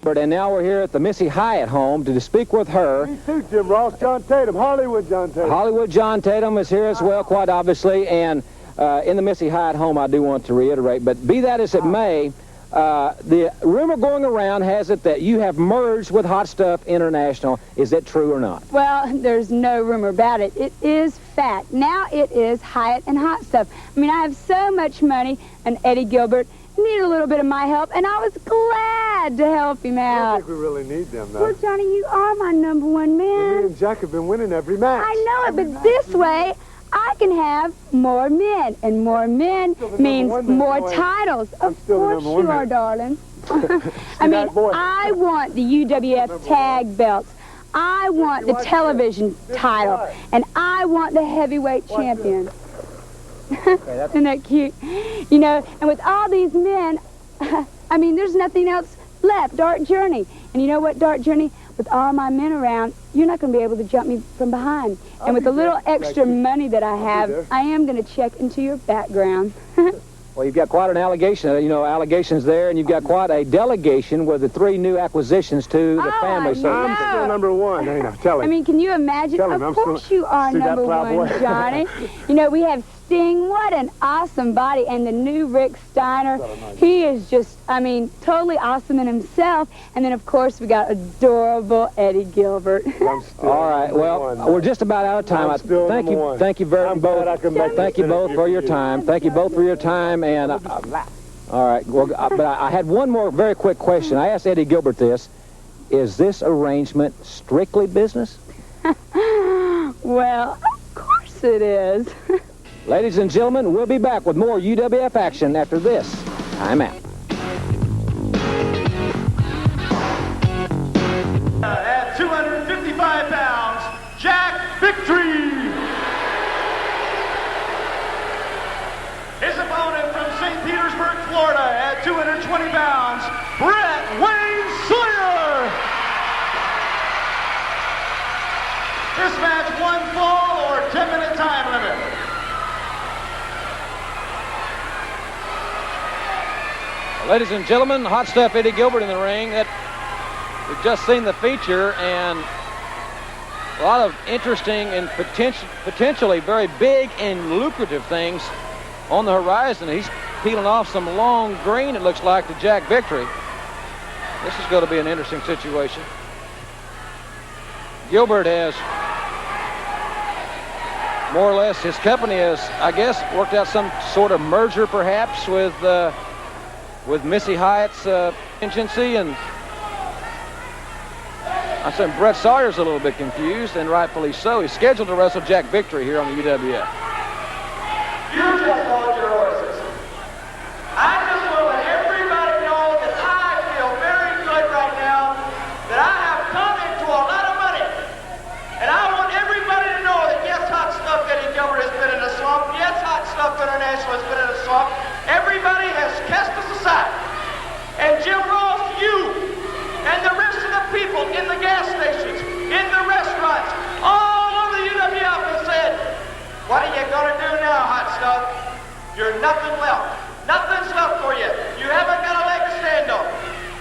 Gilbert, and now we're here at the Missy Hyatt home to speak with her. Me too, Jim Ross. John Tatum, Hollywood John Tatum. Hollywood John Tatum is here as well, quite obviously, and in the Missy Hyatt home, I do want to reiterate, but be that as it may, the rumor going around has it that you have merged with Hot Stuff International. Is that true or not? Well, there's no rumor about it. It is fact. Now it is Hyatt and Hot Stuff. I mean, I have so much money, and Eddie Gilbert needed a little bit of my help, and I was glad to help him out. I don't think we really need them, though. Well, Johnny, you are my number one man. Me and Jack have been winning every match. I know it, but this way, I can have more men, and more men means more titles. Of course you are, darling. I mean, I want the UWF tag belts. I want the television title, and I want the heavyweight champion. Isn't that cute? You know, and with all these men, I mean, there's nothing else left. Dark Journey. And you know what, Dark Journey? With all my men around, you're not going to be able to jump me from behind. And with the little extra money that I have, I am going to check into your background. Well, you've got quite an allegation, allegations there, and you've got quite a delegation with the 3 new acquisitions to the family. So I'm still number one, ain't I? Tell him. I mean, can you imagine? Of course you are number one, Johnny. You know, we have Sting. What an awesome body. And the new Rick Steiner. He is just, I mean, totally awesome in himself. And then, of course, we got adorable Eddie Gilbert. All right. Well, we're just about out of time. Thank you very much. Thank you both for your time. Thank you both for your time. And all right. Well, but I had one more very quick question. I asked Eddie Gilbert this. Is this arrangement strictly business? Well, of course it is. Ladies and gentlemen, we'll be back with more UWF action after this. I'm out. At 255 pounds, Jack Victory. His opponent from St. Petersburg, Florida, at 220 pounds, Wayne Sawyer. This match, 1 fall or 10-minute time limit. Ladies and gentlemen, Hot Stuff Eddie Gilbert in the ring. We've just seen the feature, and a lot of interesting and potentially very big and lucrative things on the horizon. He's peeling off some long green, it looks like, to Jack Victory. This is going to be an interesting situation. Gilbert has more or less, his company has, I guess, worked out some sort of merger perhaps with Missy Hyatt's agency, and I said Brett Sawyer's a little bit confused, and rightfully so. He's scheduled to wrestle Jack Victory here on the UWF. Here's what called your horses. I just want to let everybody know that I feel very good right now, that I have come into a lot of money. And I want everybody to know that yes, Hot Stuff Eddie Gilbert has been in a slump. Yes, Hot Stuff International has been in a slump. Everybody has cast us aside. And Jim Ross, you, and the rest of the people in the gas stations, in the restaurants, all over the UWF have said, what are you going to do now, Hot Stuff? You're nothing left. Nothing's left for you. You haven't got a leg to stand on.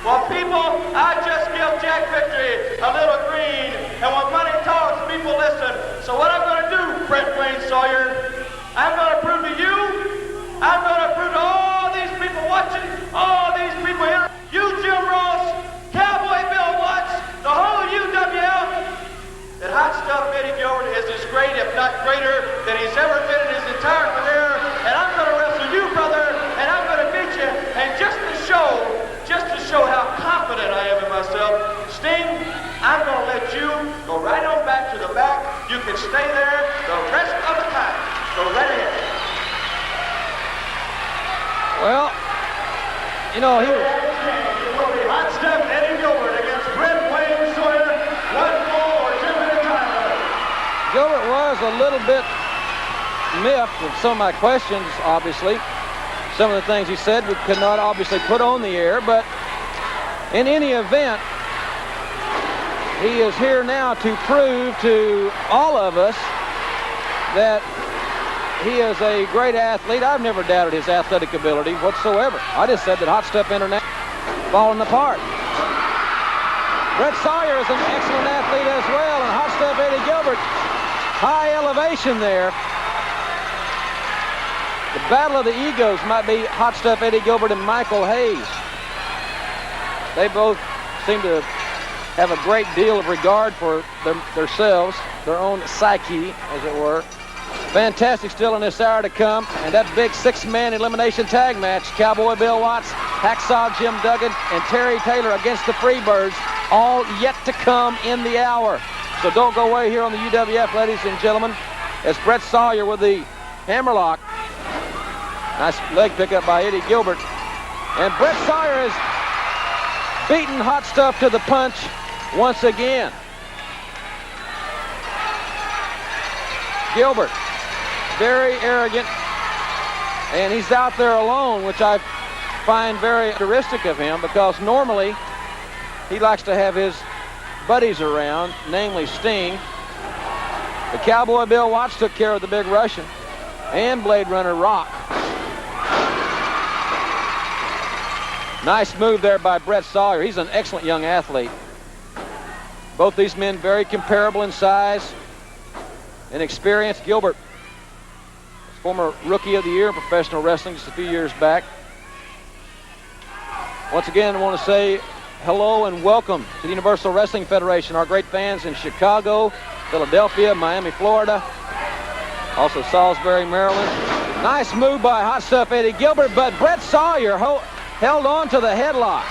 Well, people, I just give Jack Victory a little green, and when money talks, people listen. So what I'm going to do, Wayne Sawyer, I'm going to prove to you, I'm going to prove to all these people watching, all these people here, you, Jim Ross, Cowboy Bill Watts, the whole UWF, that Hot Stuff Eddie Gilbert is as great, if not greater, than he's ever been in his entire career. And I'm going to wrestle you, brother, and I'm going to beat you. And just to show how confident I am in myself, Sting, I'm going to let you go right on back to the back. You can stay there the rest of the time. Go right ahead. Well, you know, he was... It will be Hot Stuff Eddie Gilbert against Wayne Sawyer. 1 fall or 10-minute time limit. Gilbert was a little bit miffed with some of my questions, obviously. Some of the things he said we could not obviously put on the air, but in any event, he is here now to prove to all of us that he is a great athlete. I've never doubted his athletic ability whatsoever. I just said that Hot Stuff International falling apart. Brett Sawyer is an excellent athlete as well, and Hot Stuff Eddie Gilbert, high elevation there. The battle of the egos might be Hot Stuff Eddie Gilbert and Michael Hayes. They both seem to have a great deal of regard for themselves, their own psyche, as it were. Fantastic still in this hour to come, and that big six-man elimination tag match, Cowboy Bill Watts, Hacksaw Jim Duggan, and Terry Taylor against the Freebirds, all yet to come in the hour. So don't go away here on the UWF, ladies and gentlemen, as Brett Sawyer with the hammerlock. Nice leg pickup by Eddie Gilbert. And Brett Sawyer has beaten Hot Stuff to the punch once again. Gilbert, very arrogant, and he's out there alone, which I find very characteristic of him, because normally he likes to have his buddies around, namely Sting. The Cowboy Bill Watts took care of the big Russian, and Blade Runner Rock. Nice move there by Brett Sawyer. He's an excellent young athlete. Both these men very comparable in size and experience. Gilbert, former Rookie of the Year in professional wrestling just a few years back. Once again, I want to say hello and welcome to the Universal Wrestling Federation, our great fans in Chicago, Philadelphia, Miami, Florida, also Salisbury, Maryland. Nice move by Hot Stuff Eddie Gilbert, but Brett Sawyer held on to the headlock.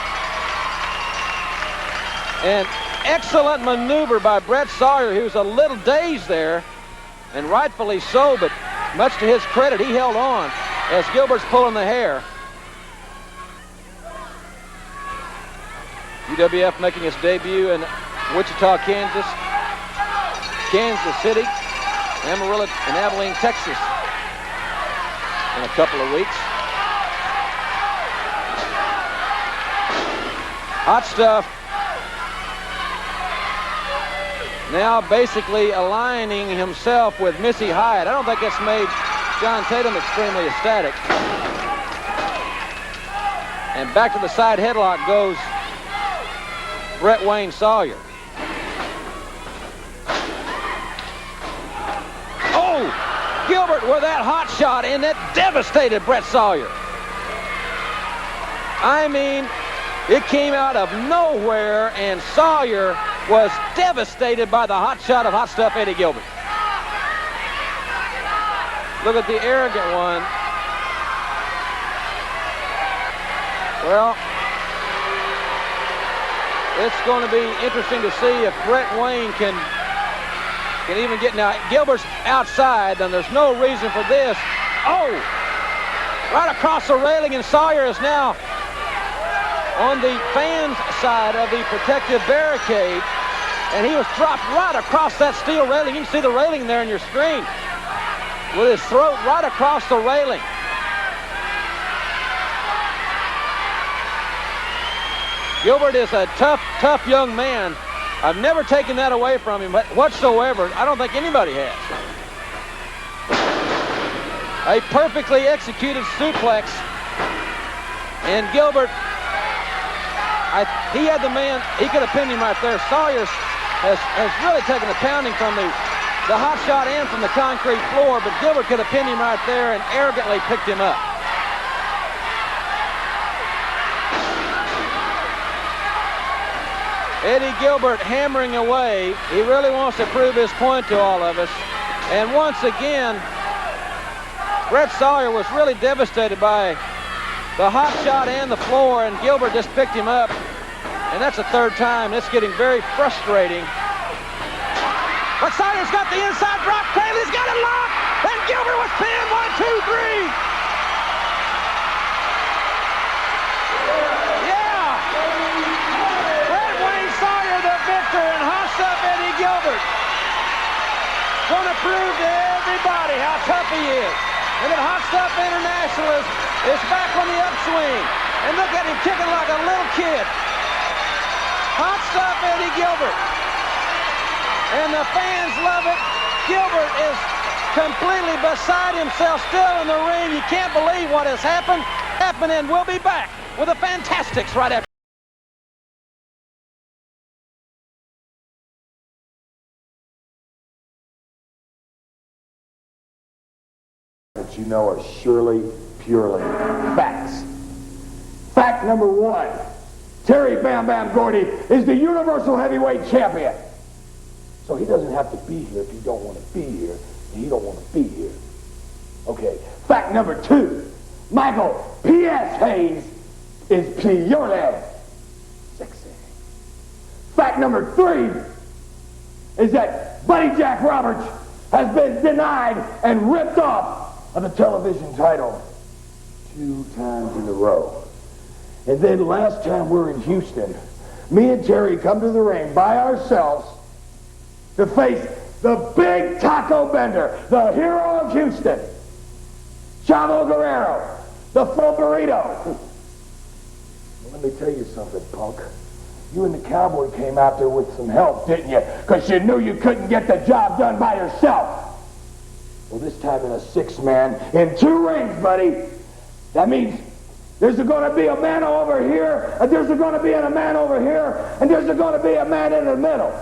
An excellent maneuver by Brett Sawyer. He was a little dazed there, and rightfully so, but much to his credit, he held on as Gilbert's pulling the hair. UWF making its debut in Wichita, Kansas, Kansas City, Amarillo, and Abilene, Texas in a couple of weeks. Hot Stuff now basically aligning himself with Missy Hyatt. I don't think that's made John Tatum extremely ecstatic. And back to the side headlock goes Brett Wayne Sawyer. Oh, Gilbert with that hot shot, and that devastated Brett Sawyer. I mean, it came out of nowhere, and Sawyer was devastated by the hot shot of Hot Stuff Eddie Gilbert. Look at the arrogant one. Well, it's going to be interesting to see if Brett Wayne can even get. Now, Gilbert's outside, and there's no reason for this. Oh, right across the railing, and Sawyer is now on the fans' side of the protective barricade, and he was dropped right across that steel railing. You can see the railing there on your screen, with his throat right across the railing. Gilbert is a tough young man. I've never taken that away from him whatsoever. I don't think anybody has. A perfectly executed suplex, and Gilbert, he had the man, he could have pinned him right there. Sawyer has really taken a pounding from the hot shot and from the concrete floor, but Gilbert could have pinned him right there and arrogantly picked him up. Eddie Gilbert hammering away. He really wants to prove his point to all of us. And once again, Brett Sawyer was really devastated by the hot shot and the floor, and Gilbert just picked him up. And that's the third time. It's getting very frustrating. But Sawyer's got the inside drop tail. He's got it locked. And Gilbert was pinned. 1, 2, 3. And Hot Stuff Eddie Gilbert going to prove to everybody how tough he is, and that Hot Stuff International is back on the upswing. And look at him kicking like a little kid. Hot Stuff Eddie Gilbert, and the fans love it. Gilbert is completely beside himself, still in the ring. You can't believe what has happened. And we'll be back with the Fantastics right after. that you know are surely, purely facts. Fact number 1. Terry Bam Bam Gordy is the Universal Heavyweight Champion. So he doesn't have to be here if he don't want to be here, and he don't want to be here. Okay, fact number 2. Michael P.S. Hayes is purely sexy. Fact number 3 is that Buddy Jack Roberts has been denied and ripped off of the television title 2 times in a row. And then last time we're in Houston, me and Terry come to the ring by ourselves to face the big taco bender, the hero of Houston, Chavo Guerrero, the full burrito. Well, let me tell you something, punk. You and the cowboy came out there with some help, didn't you? Because you knew you couldn't get the job done by yourself. Well, this time in a 6-man, in 2 rings, buddy. That means there's going to be a man over here, and there's going to be a man over here, and there's going to be a man in the middle.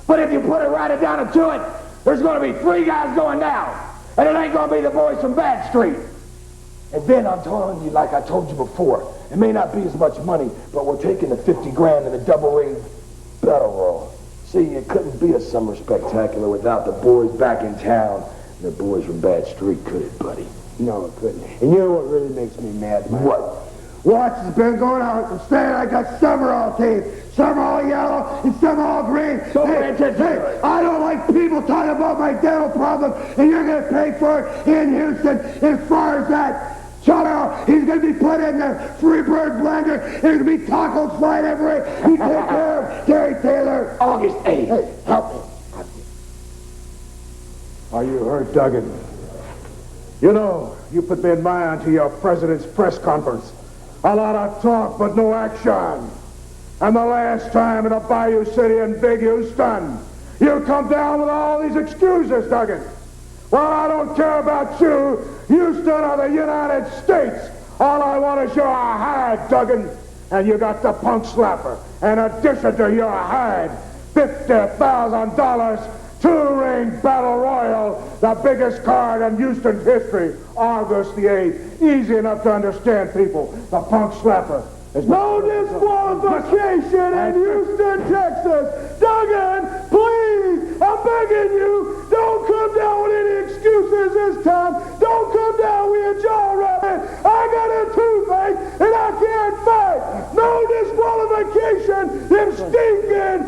But if you put it right down to it, there's going to be 3 guys going down. And it ain't going to be the boys from Bad Street. And then I'm telling you, like I told you before, it may not be as much money, but we're taking the 50 grand in a double ring battle roll. See, it couldn't be a summer spectacular without the boys back in town. And the boys from Bad Street, could it, buddy? No, it couldn't. And you know what really makes me mad, man? What? Watch has been going on from saying I got some are all tape, some are all yellow, and some are all green. Hey, I don't like people talking about my dental problem, and you're going to pay for it in Houston. As far as that, Chavo, he's going to be put in the Freebird blender. There's going to be tacos flying everywhere. You take care of Terry Taylor. August 8th. Hey, help me. Are you hurt, Duggan? You know, you put me in mind to your president's press conference. A lot of talk, but no action. And the last time in a Bayou City in Big Houston, you come down with all these excuses, Duggan. Well, I don't care about you, Houston or the United States. All I want is your hide, Duggan. And you got the punk slapper. In addition to your hide, $50,000, 2-ring battle royal, the biggest card in Houston's history, August the 8th. Easy enough to understand, people. The punk slapper. No disqualification in Houston, Texas. Duggan, please, I'm begging you, don't come down with any excuses this time. Don't come down with a jaw rabbit. I got a toothache and I can't fight. No disqualification. Them stinking,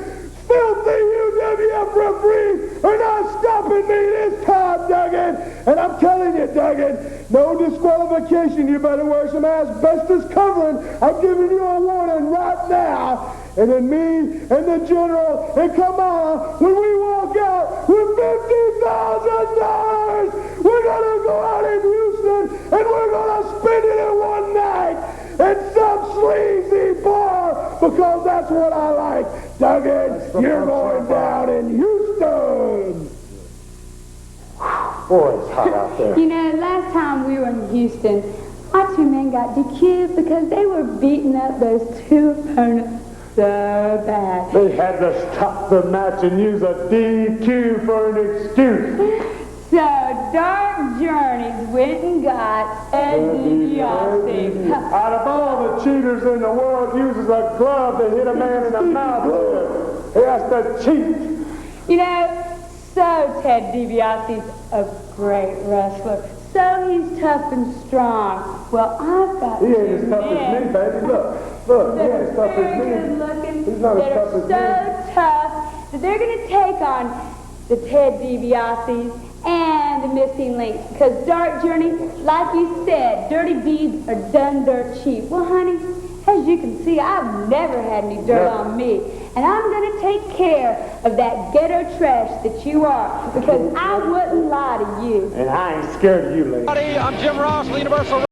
filthy UWF referees are not stopping me this time, Duggan. And I'm telling you, Duggan, no disqualification. You better wear some asbestos covering. I'm giving you a warning right now. And then me and the general and Kamala, when we walk out with $50,000, we're going to go out in Houston and we're going to spend it in one night at some sleazy bar, because that's what I like. Duggan, you're going down in Houston. Boy, it's hot out there. You know, last time we were in Houston, our 2 men got DQ'd because they were beating up those 2 opponents so bad. They had to stop the match and use a DQ for an excuse. So Dark Journeys went and got a DiBiase. Out of all the cheaters in the world, uses a glove to hit a man in the mouth. He has to cheat. You know, so Ted DiBiase's a great wrestler. So he's tough and strong. Well, I've got He ain't as tough as me, baby. Look, he ain't as tough as me. Good looking. He's not as tough as me. They're so tough that they're going to take on the Ted DiBiases and the Missing Links. Because Dark Journey, like you said, dirty beads are done dirt cheap. Well, honey, as you can see, I've never had any dirt on me. And I'm going to take care of that ghetto trash that you are, because I wouldn't lie to you. And I ain't scared of you, lady. I'm Jim Ross, the Universal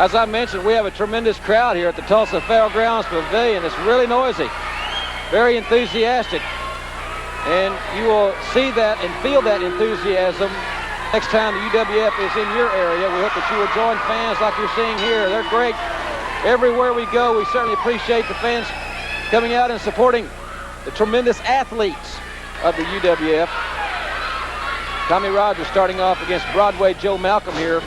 As I mentioned, we have a tremendous crowd here at the Tulsa Fairgrounds Pavilion. It's really noisy, very enthusiastic. And you will see that and feel that enthusiasm next time the UWF is in your area. We hope that you will join fans like you're seeing here. They're great. Everywhere we go, we certainly appreciate the fans coming out and supporting the tremendous athletes of the UWF. Tommy Rogers starting off against Broadway Joe Malcolm here.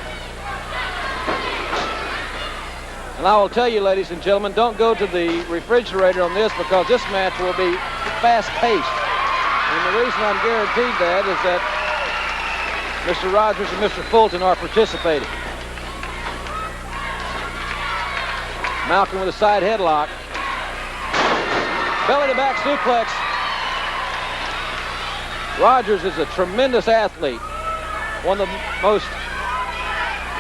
And I will tell you, ladies and gentlemen, don't go to the refrigerator on this because this match will be fast-paced. And the reason I'm guaranteed that is that Mr. Rogers and Mr. Fulton are participating. Malcolm with a side headlock. Belly-to-back suplex. Rogers is a tremendous athlete. One of the most,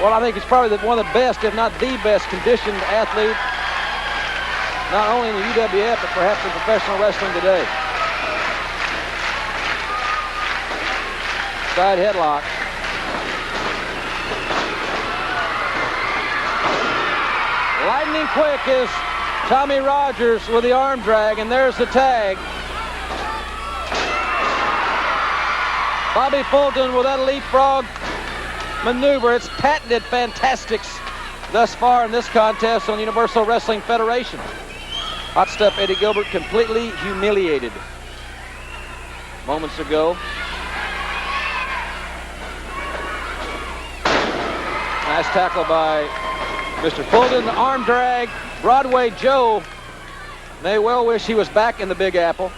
well, I think he's probably one of the best, if not the best, conditioned athlete, not only in the UWF, but perhaps in professional wrestling today. Side headlock. Lightning quick is Tommy Rogers with the arm drag, and there's the tag. Bobby Fulton with that leapfrog maneuver. It's patented fantastics thus far in this contest on the Universal Wrestling Federation. Hot Stuff Eddie Gilbert completely humiliated moments ago. Nice tackle by Mr. Fulton. Arm drag. Broadway Joe may well wish he was back in the Big Apple.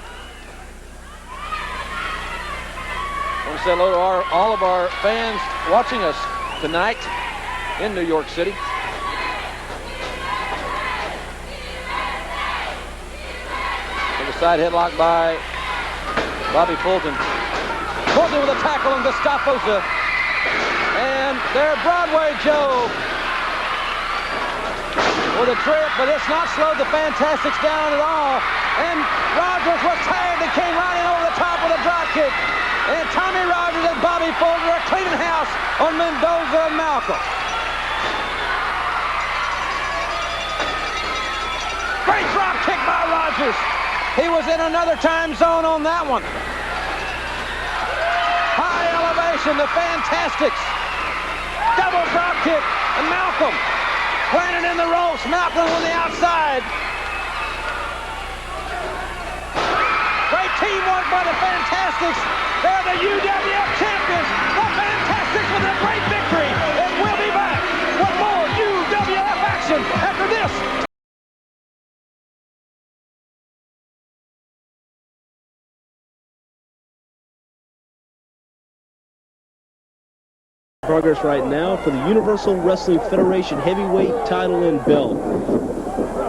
I want to say hello to all of our fans watching us tonight in New York City. And a side headlock by Bobby Fulton. Fulton with a tackle on Gustavo. And there, Broadway Joe with a trip, but it's not slowed the Fantastics down at all. And Rogers was tagged and came right in over the top with a drop kick. And Tommy Rogers and Bobby Fulton are cleaning house on Mendoza and Malcolm. Great drop kick by Rogers. He was in another time zone on that one. High elevation, the Fantastics. Double drop kick, and Malcolm planted in the ropes. Malcolm on the outside. Great teamwork by the Fantastics. They're the UWF champions. The Fantastics with a great victory. And we'll be back with more UWF action after this. Progress right now for the Universal Wrestling Federation heavyweight title and belt.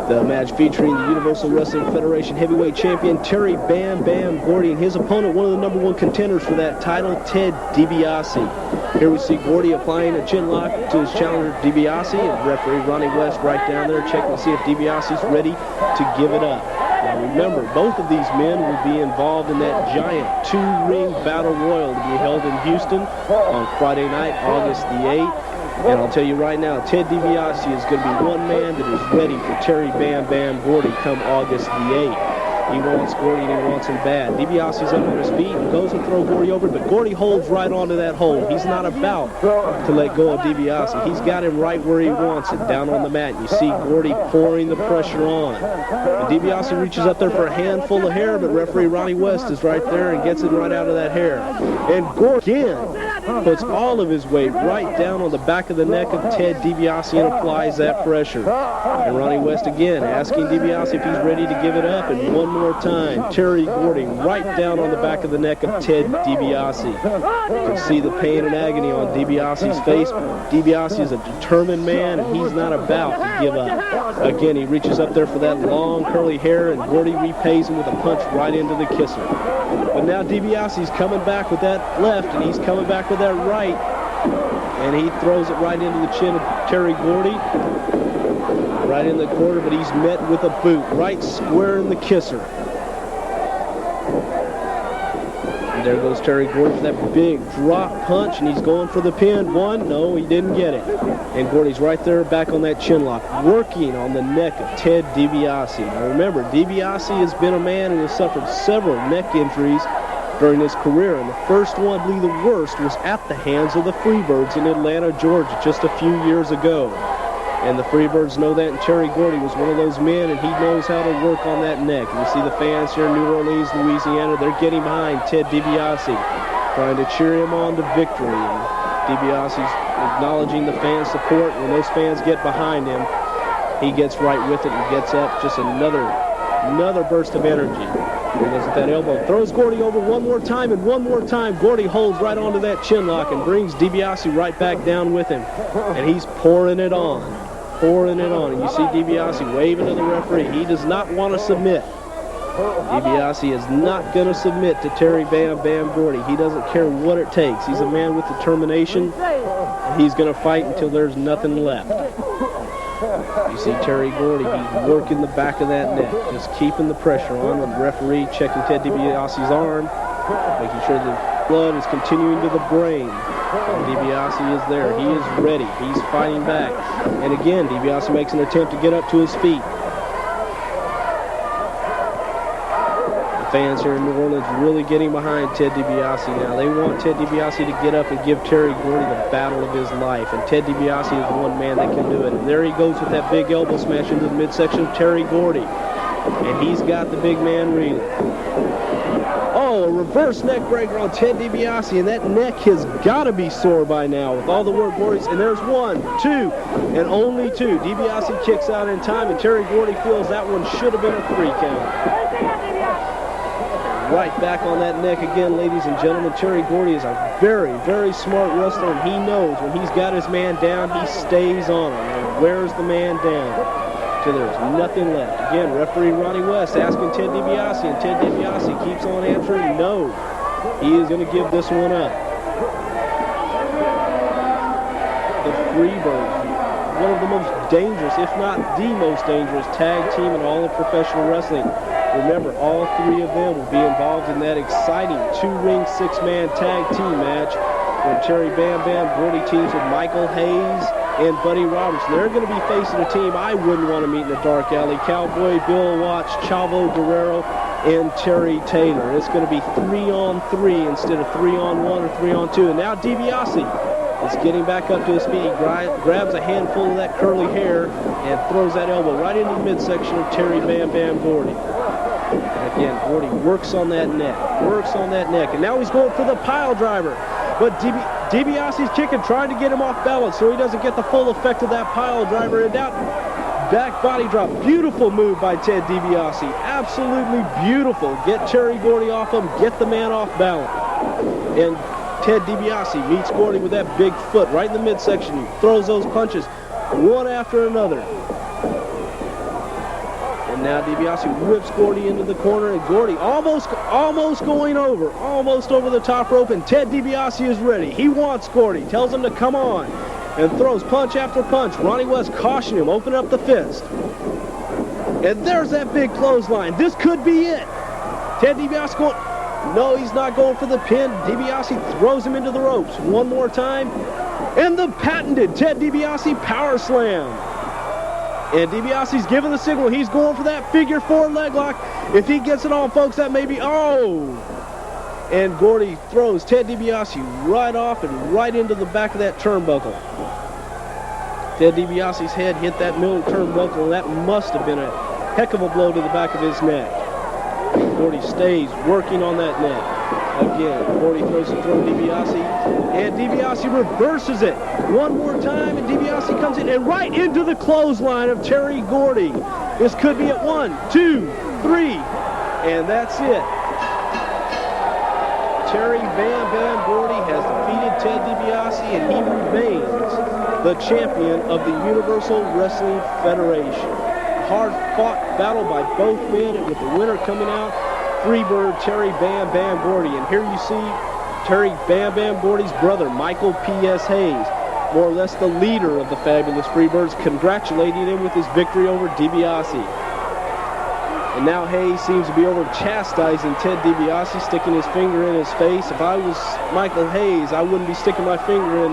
The match featuring the Universal Wrestling Federation heavyweight champion Terry Bam Bam Gordy and his opponent, one of the #1 contenders for that title, Ted DiBiase. Here we see Gordy applying a chin lock to his challenger DiBiase, and referee Ronnie West right down there checking to see if DiBiase's ready to give it up. Now remember, both of these men will be involved in that giant 2-ring battle royal to be held in Houston on Friday night, August the 8th. And I'll tell you right now, Ted DiBiase is going to be one man that is ready for Terry Bam Bam Gordy come August the 8th. He wants Gordy and he wants him bad. DiBiase's up on his feet and goes to throw Gordy over, but Gordy holds right onto that hold. He's not about to let go of DiBiase. He's got him right where he wants it, down on the mat. And you see Gordy pouring the pressure on. And DiBiase reaches up there for a handful of hair, but referee Ronnie West is right there and gets it right out of that hair. And Gordy again puts all of his weight right down on the back of the neck of Ted DiBiase and applies that pressure. And Ronnie West again asking DiBiase if he's ready to give it up, and one more time, Terry Gordy right down on the back of the neck of Ted DiBiase. You can see the pain and agony on DiBiase's face. DiBiase is a determined man, and he's not about to give up. Again, he reaches up there for that long curly hair, and Gordy repays him with a punch right into the kisser. But now DiBiase's coming back with that left, and he's coming back with that right, and he throws it right into the chin of Terry Gordy. Right in the corner, but he's met with a boot right square in the kisser. there goes Terry Gordy for that big drop punch, and he's going for the pin. One, no, he didn't get it. And Gordy's right there back on that chin lock, working on the neck of Ted DiBiase. Now remember, DiBiase has been a man who has suffered several neck injuries during his career, and the first one, I believe the worst, was at the hands of the Freebirds in Atlanta, Georgia, just a few years ago. And the Freebirds know that, and Terry Gordy was one of those men, and he knows how to work on that neck. And you see the fans here in New Orleans, Louisiana, they're getting behind Ted DiBiase, trying to cheer him on to victory. And DiBiase's acknowledging the fan support. When those fans get behind him, he gets right with it and gets up, just another burst of energy. He goes at that elbow, throws Gordy over one more time, and one more time, Gordy holds right onto that chin lock and brings DiBiase right back down with him. And he's pouring it on. And you see DiBiase waving to the referee. He does not want to submit. DiBiase is not going to submit to Terry Bam Bam Gordy. He doesn't care what it takes. He's a man with determination. He's going to fight until there's nothing left. You see Terry Gordy, he's working the back of that neck, just keeping the pressure on. The referee checking Ted DiBiase's arm, making sure the blood is continuing to the brain. And DiBiase is there. He is ready. He's fighting back. And again, DiBiase makes an attempt to get up to his feet. The fans here in New Orleans really getting behind Ted DiBiase now. They want Ted DiBiase to get up and give Terry Gordy the battle of his life. And Ted DiBiase is the one man that can do it. And there he goes with that big elbow smash into the midsection of Terry Gordy. And he's got the big man reeling. Oh, a reverse neck breaker on Ted DiBiase, and that neck has got to be sore by now with all the work Gordy's. And there's 1, 2, and only 2. DiBiase kicks out in time, and Terry Gordy feels that one should have been a 3 count. Right back on that neck again, ladies and gentlemen. Terry Gordy is a very, very smart wrestler, and he knows when he's got his man down, he stays on him and wears the man down till there's nothing left. Again, referee Ronnie West asking Ted DiBiase, and Ted DiBiase keeps on answering no. He is going to give this one up. The Freebirds, one of the most dangerous, if not the most dangerous, tag team in all of professional wrestling. Remember, all 3 of them will be involved in that exciting 2-ring, 6-man tag team match when Terry Bam Bam Gordy teams with Michael Hayes and Buddy Robertson. They're going to be facing a team I wouldn't want to meet in the dark alley. Cowboy Bill Watts, Chavo Guerrero, and Terry Taylor. It's going to be 3-on-3 instead of 3-on-1 or 3-on-2. And now DiBiase is getting back up to his feet. He grabs a handful of that curly hair and throws that elbow right into the midsection of Terry Bam Bam Gordy. And again, Gordy works on that neck, and now he's going for the pile driver. But DiBiase's kicking, trying to get him off balance so he doesn't get the full effect of that pile driver. And out, back body drop. Beautiful move by Ted DiBiase. Absolutely beautiful. Get Terry Gordy off him, get the man off balance. And Ted DiBiase meets Gordy with that big foot right in the midsection. He throws those punches one after another. And now DiBiase whips Gordy into the corner, and Gordy almost going over, almost over the top rope, and Ted DiBiase is ready. He wants Gordy, tells him to come on, and throws punch after punch. Ronnie West cautioning him, open up the fist. And there's that big clothesline. This could be it. Ted DiBiase going, no, he's not going for the pin. DiBiase throws him into the ropes one more time, and the patented Ted DiBiase power slam. And DiBiase's giving the signal. He's going for that figure 4 leg lock. If he gets it on, folks, that may be, And Gordy throws Ted DiBiase right off and right into the back of that turnbuckle. Ted DiBiase's head hit that middle turnbuckle, and that must have been a heck of a blow to the back of his neck. Gordy stays working on that neck. Again, Gordy throws the throw DiBiase, and DiBiase reverses it one more time, and DiBiase comes in and right into the clothesline of Terry Gordy. This could be at 1, 2, 3, and that's it. Terry Bam Bam Gordy has defeated Ted DiBiase, and he remains the champion of the Universal Wrestling Federation. Hard-fought battle by both men, and with the winner coming out, Freebird Terry Bam Bam Gordy. And here you see Terry Bam Bam Gordy's brother, Michael P.S. Hayes, more or less the leader of the fabulous Freebirds, congratulating him with his victory over DiBiase. And now Hayes seems to be over chastising Ted DiBiase, sticking his finger in his face. If I was Michael Hayes, I wouldn't be sticking my finger in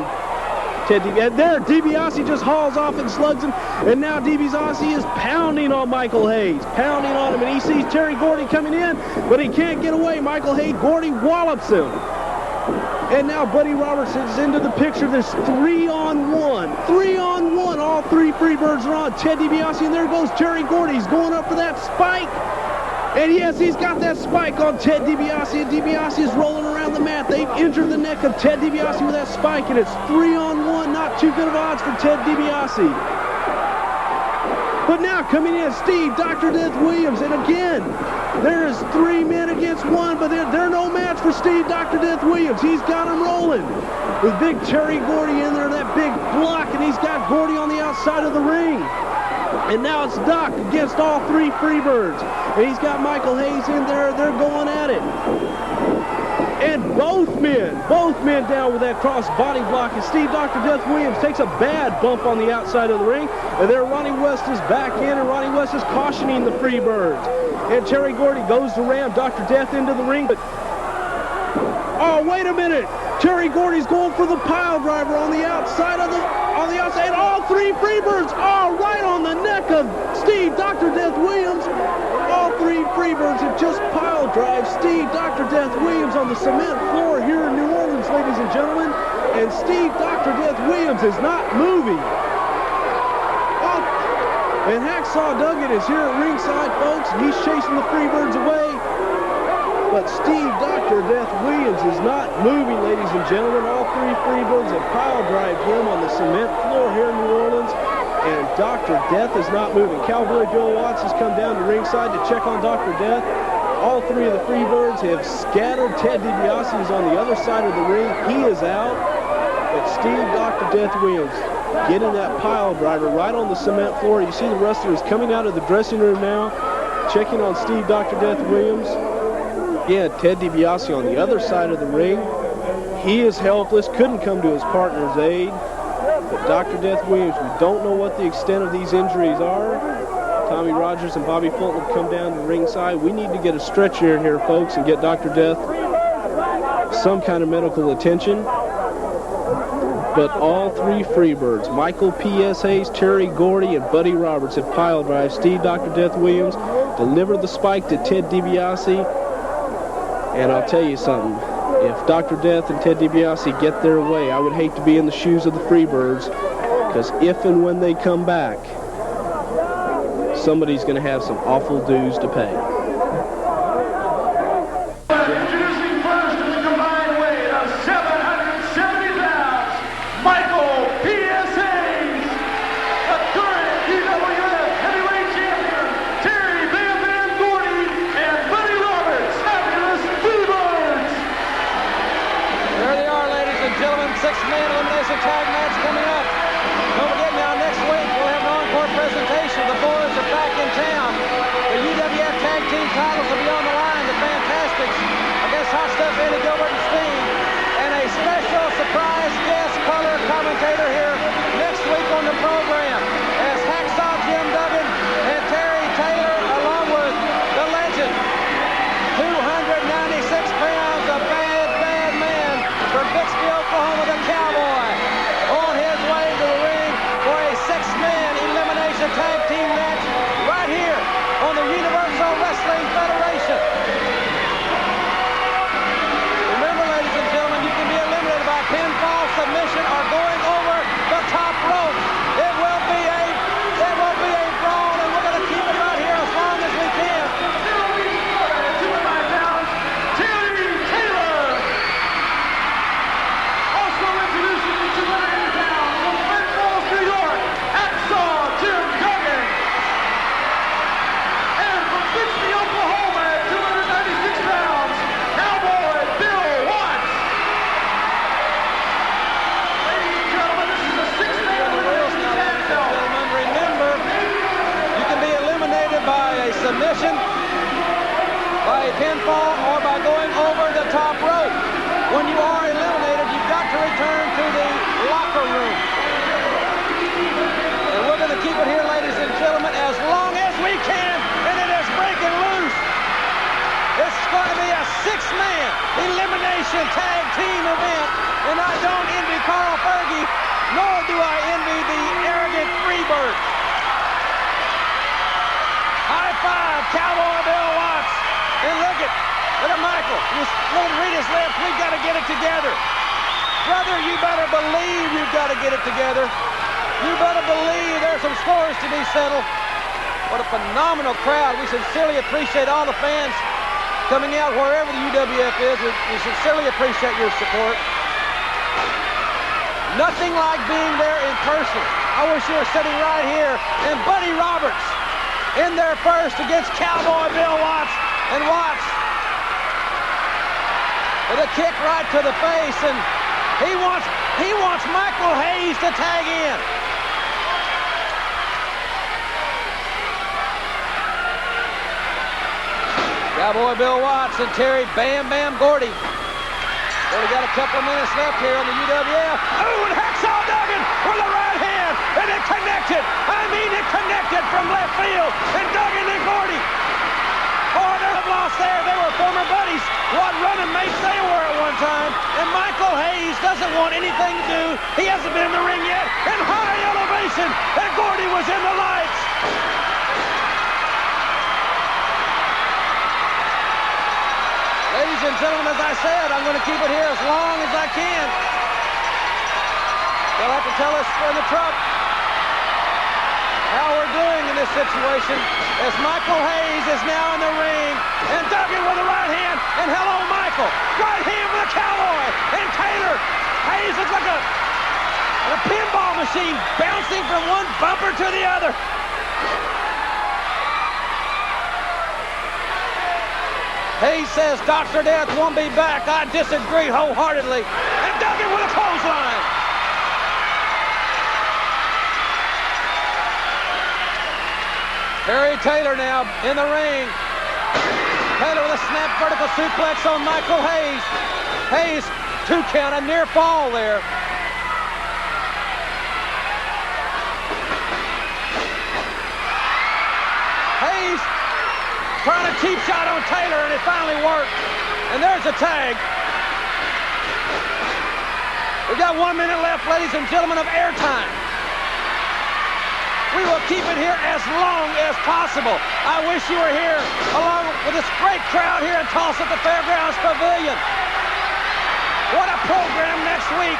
Ted DiBiase. And there, DiBiase just hauls off and slugs him. And now DiBiase is pounding on Michael Hayes, pounding on him. And he sees Terry Gordy coming in, but he can't get away. Michael Hayes, Gordy wallops him. And now Buddy Roberts is into the picture. There's 3-on-1. 3-on-1. All three Freebirds are on Ted DiBiase, and there goes Terry Gordy. He's going up for that spike. And yes, he's got that spike on Ted DiBiase, and DiBiase is rolling around the mat. They've injured the neck of Ted DiBiase with that spike, and it's 3-on-1. Not too good of odds for Ted DiBiase. But now coming in, Steve, Dr. Death Williams, and again, there is 3 men against 1, but they're no match for Steve, Dr. Death Williams. He's got him rolling with big Terry Gordy in there, that big block, and he's got Gordy on the outside of the ring. And now it's Doc against all three Freebirds. And he's got Michael Hayes in there. They're going at it. And both men down with that cross body block. And Steve Dr. Death Williams takes a bad bump on the outside of the ring. And there Ronnie West is back in, and Ronnie West is cautioning the Freebirds. And Terry Gordy goes to ram Dr. Death into the ring. But oh, wait a minute. Terry Gordy's going for the pile driver on the outside of and all three Freebirds are right on the neck of Steve Dr. Death Williams. All three Freebirds have just pile drive Steve Dr. Death Williams on the cement floor here in New Orleans, ladies and gentlemen. And Steve Dr. Death Williams is not moving. And Hacksaw Duggan is here at ringside, folks. He's chasing the Freebirds away. But Steve Dr. Death Williams is not moving, ladies and gentlemen. All three Freebirds have pile drive him on the cement floor here in New Orleans. And Dr. Death is not moving. Cowboy Bill Watts has come down to ringside to check on Dr. Death. All three of the Freebirds have scattered. Ted DiBiase is on the other side of the ring. He is out. But Steve Dr. Death Williams getting that pile driver right on the cement floor. You see the wrestlers coming out of the dressing room now, checking on Steve Dr. Death Williams. Yeah, Ted DiBiase on the other side of the ring. He is helpless, couldn't come to his partner's aid. But Dr. Death Williams, we don't know what the extent of these injuries are. Tommy Rogers and Bobby Fulton have come down to ringside. We need to get a stretcher in here, folks, and get Dr. Death some kind of medical attention. But all three Freebirds, Michael P.S. Hayes, Terry Gordy, and Buddy Roberts have pile drive Steve Dr. Death Williams, delivered the spike to Ted DiBiase. And I'll tell you something, if Dr. Death and Ted DiBiase get their way, I would hate to be in the shoes of the Freebirds, because if and when they come back, somebody's going to have some awful dues to pay. Introducing first in the combined weight of 770 pounds, Michael P.S. Hayes, the current UWF heavyweight champion, Terry Bam Bam Gordy, and Buddy Roberts, fabulous Freebirds. There they are, ladies and gentlemen. 6-man elimination tag match coming up. Don't forget now, next week we'll have an encore presentation. The boys are back in town. The UWF tag team titles will be on the line. The Fantastics against Hot Stuff Eddie Gilbert and Steve. And a special surprise guest color commentator here next week on the program as Hacksaw Jim Duggan and Terry Taylor, along with the legend, 296 pounds, a bad man from Bixby, Oklahoma, the Cowboy, on his way to the ring for a 6-man elimination tag team match right here on the Universal Wrestling Federation. Remember, ladies and gentlemen, you can be eliminated by pinfall, submission, or going over the top rope. It will be a brawl, and we're going to keep it right here as long as we can. 205 pounds, Terry Taylor. Also introducing the 280 pounds from Flint Falls, New York, Hacksaw Jim Duggan. And from Bixby, Oklahoma, at 296 pounds, Cowboy Bill Watts. Ladies and gentlemen, this is a 6-man elimination tag belt. Remember, you can be eliminated by a submission, by a pinfall, or by going over the top rope. When you are eliminated, you've got to return to the locker room. And we're going to keep it here, ladies and gentlemen, as long as we can. And it is breaking elimination tag team event, and I don't envy Carl Fergie, nor do I envy the arrogant Freebirds. High five, Cowboy Bill Watts. And look at Michael. His little Rita's left. We've got to get it together. Brother, you better believe you've got to get it together. You better believe there's some scores to be settled. What a phenomenal crowd. We sincerely appreciate all the fans coming out wherever the UWF is. We sincerely appreciate your support. Nothing like being there in person. I wish you were sitting right here. And Buddy Roberts in there first against Cowboy Bill Watts. And Watts with a kick right to the face. And he wants Michael Hayes to tag in. Cowboy Bill Watts and Terry Bam Bam Gordy. Gordy got a couple of minutes left here on the UWF. Oh, and Hacksaw Duggan with the right hand. And it connected. It connected from left field. And Duggan and Gordy. Oh, they're lost there. They were former buddies. What running mates they were at one time. And Michael Hayes doesn't want anything to do. He hasn't been in the ring yet. And high elevation. And Gordy was in the lights. Ladies and gentlemen, as I said, I'm going to keep it here as long as I can. They'll have to tell us in the truck how we're doing in this situation as Michael Hayes is now in the ring. And Duggan with the right hand. And hello, Michael. Right hand for the Cowboy. And Taylor. Hayes looks like a pinball machine bouncing from one bumper to the other. Hayes says Dr. Death won't be back. I disagree wholeheartedly. And Duggan with a clothesline. Terry Taylor now in the ring. Taylor with a snap vertical suplex on Michael Hayes. Hayes, 2 count, a near fall there. Hayes trying a cheap shot on Taylor, and it finally worked. And there's a tag. We've got 1 minute left, ladies and gentlemen, of airtime. We will keep it here as long as possible. I wish you were here along with this great crowd here in Tulsa at the Fairgrounds Pavilion. What a program next week.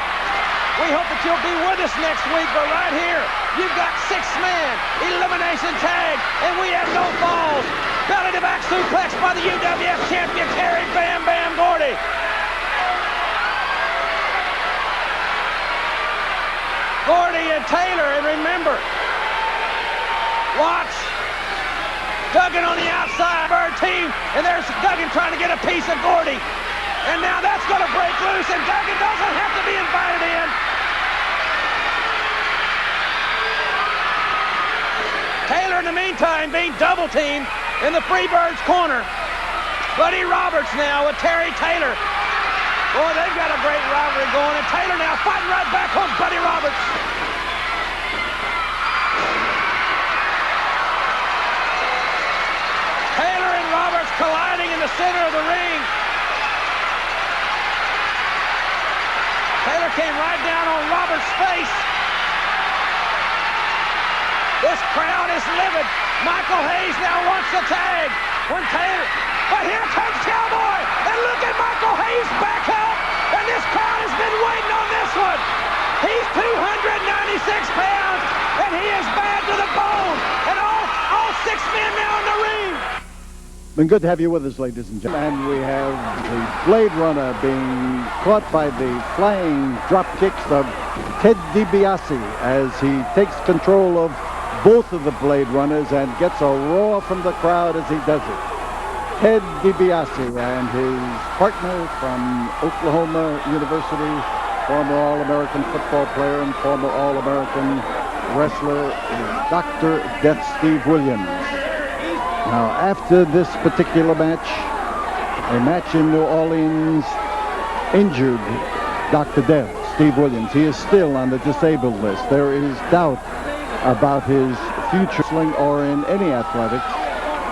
We hope that you'll be with us next week, but right here, you've got 6-man elimination tag, and we have no falls. Belly to back suplex by the UWF champion, Terry Bam Bam Gordy. Gordy and Taylor, and remember, Watts, Duggan on the outside, Bird team, and there's Duggan trying to get a piece of Gordy. And now that's going to break loose, and Duggan doesn't have to be invited in. Taylor, in the meantime, being double-teamed in the Freebirds corner. Buddy Roberts now with Terry Taylor. Boy, they've got a great rivalry going, and Taylor now fighting right back on Buddy Roberts. Taylor and Roberts colliding in the center of the ring. Taylor came right down on Roberts' face. This crowd is livid. Michael Hayes now wants the tag. When Taylor, but here comes Cowboy, and look at Michael Hayes back out, and this crowd has been waiting on this one. He's 296 pounds, and he is bad to the bone, and all 6 men now in the ring. Been good to have you with us, ladies and gentlemen. And we have the Blade Runner being caught by the flying drop kicks of Ted DiBiase as he takes control of both of the Blade Runners and gets a roar from the crowd as he does it. Ted DiBiase and his partner from Oklahoma University, former All-American football player and former All-American wrestler, is Dr. Death Steve Williams. Now, after this particular match, a match in New Orleans injured Dr. Death, Steve Williams. He is still on the disabled list. There is doubt about his future or in any athletics,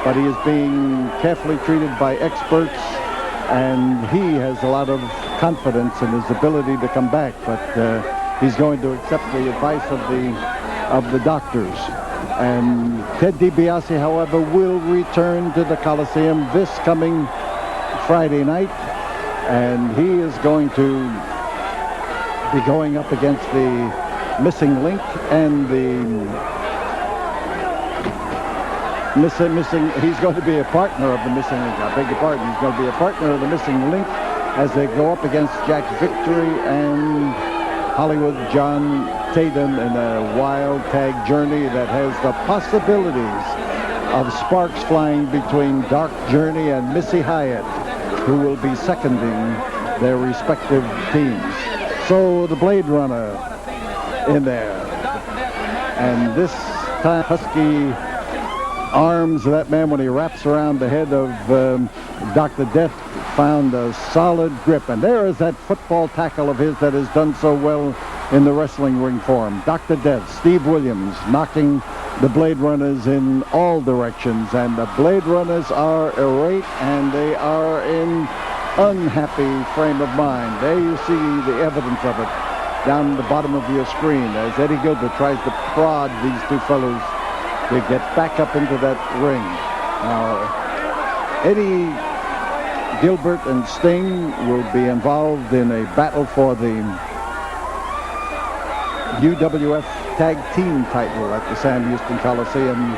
but he is being carefully treated by experts, and he has a lot of confidence in his ability to come back, but he's going to accept the advice of the doctors. And Ted DiBiase, however, will return to the Coliseum this coming Friday night, and he is going to be going up against the missing link and the he's going to be a partner of the missing link. I beg your pardon. He's going to be a partner of the missing link as they go up against Jack Victory and Hollywood John Tatum in a wild tag journey that has the possibilities of sparks flying between Dark Journey and Missy Hyatt, who will be seconding their respective teams. So the Blade Runner in there. And this time, husky arms of that man, when he wraps around the head of Dr. Death, found a solid grip. And there is that football tackle of his that has done so well in the wrestling ring form. Dr. Death, Steve Williams, knocking the Blade Runners in all directions. And the Blade Runners are irate, and they are in unhappy frame of mind. There you see the evidence of it down the bottom of your screen as Eddie Gilbert tries to prod these two fellows to get back up into that ring. Now, Eddie Gilbert and Sting will be involved in a battle for the UWF Tag Team title at the Sam Houston Coliseum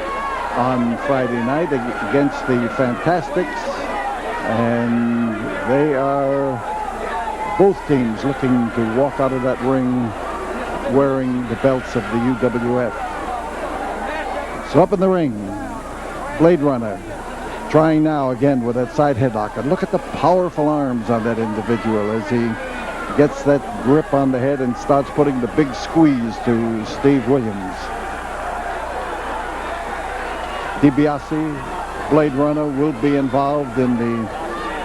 on Friday night against the Fantastics. And they are both teams looking to walk out of that ring wearing the belts of the UWF. So up in the ring, Blade Runner trying now again with that side headlock. And look at the powerful arms on that individual as he gets that grip on the head and starts putting the big squeeze to Steve Williams. DiBiase, Blade Runner, will be involved in the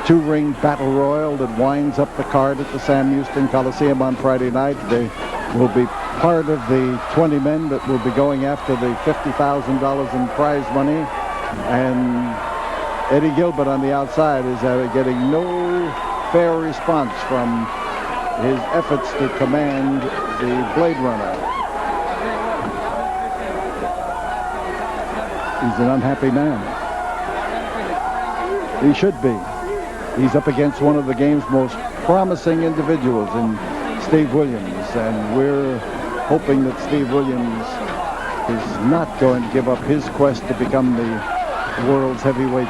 two-ring battle royal that winds up the card at the Sam Houston Coliseum on Friday night. They will be part of the 20 men that will be going after the $50,000 in prize money. And Eddie Gilbert on the outside is getting no fair response from his efforts to command the Blade Runner. He's an unhappy man. He should be. He's up against one of the game's most promising individuals in Steve Williams, and we're hoping that Steve Williams is not going to give up his quest to become the world's heavyweight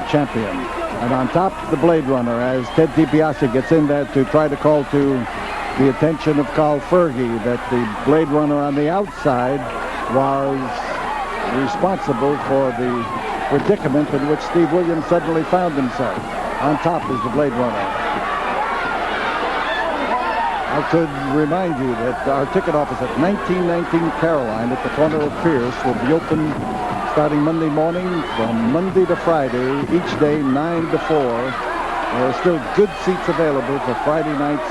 champion. And on top, the Blade Runner, as Ted DiBiase gets in there to try to call to the attention of Carl Fergie that the Blade Runner on the outside was responsible for the predicament in which Steve Williams suddenly found himself. On top is the Blade Runner. I could remind you that our ticket office at 1919 Caroline at the corner of Pierce will be open starting Monday morning from Monday to Friday, each day 9 to 4. There are still good seats available for Friday night's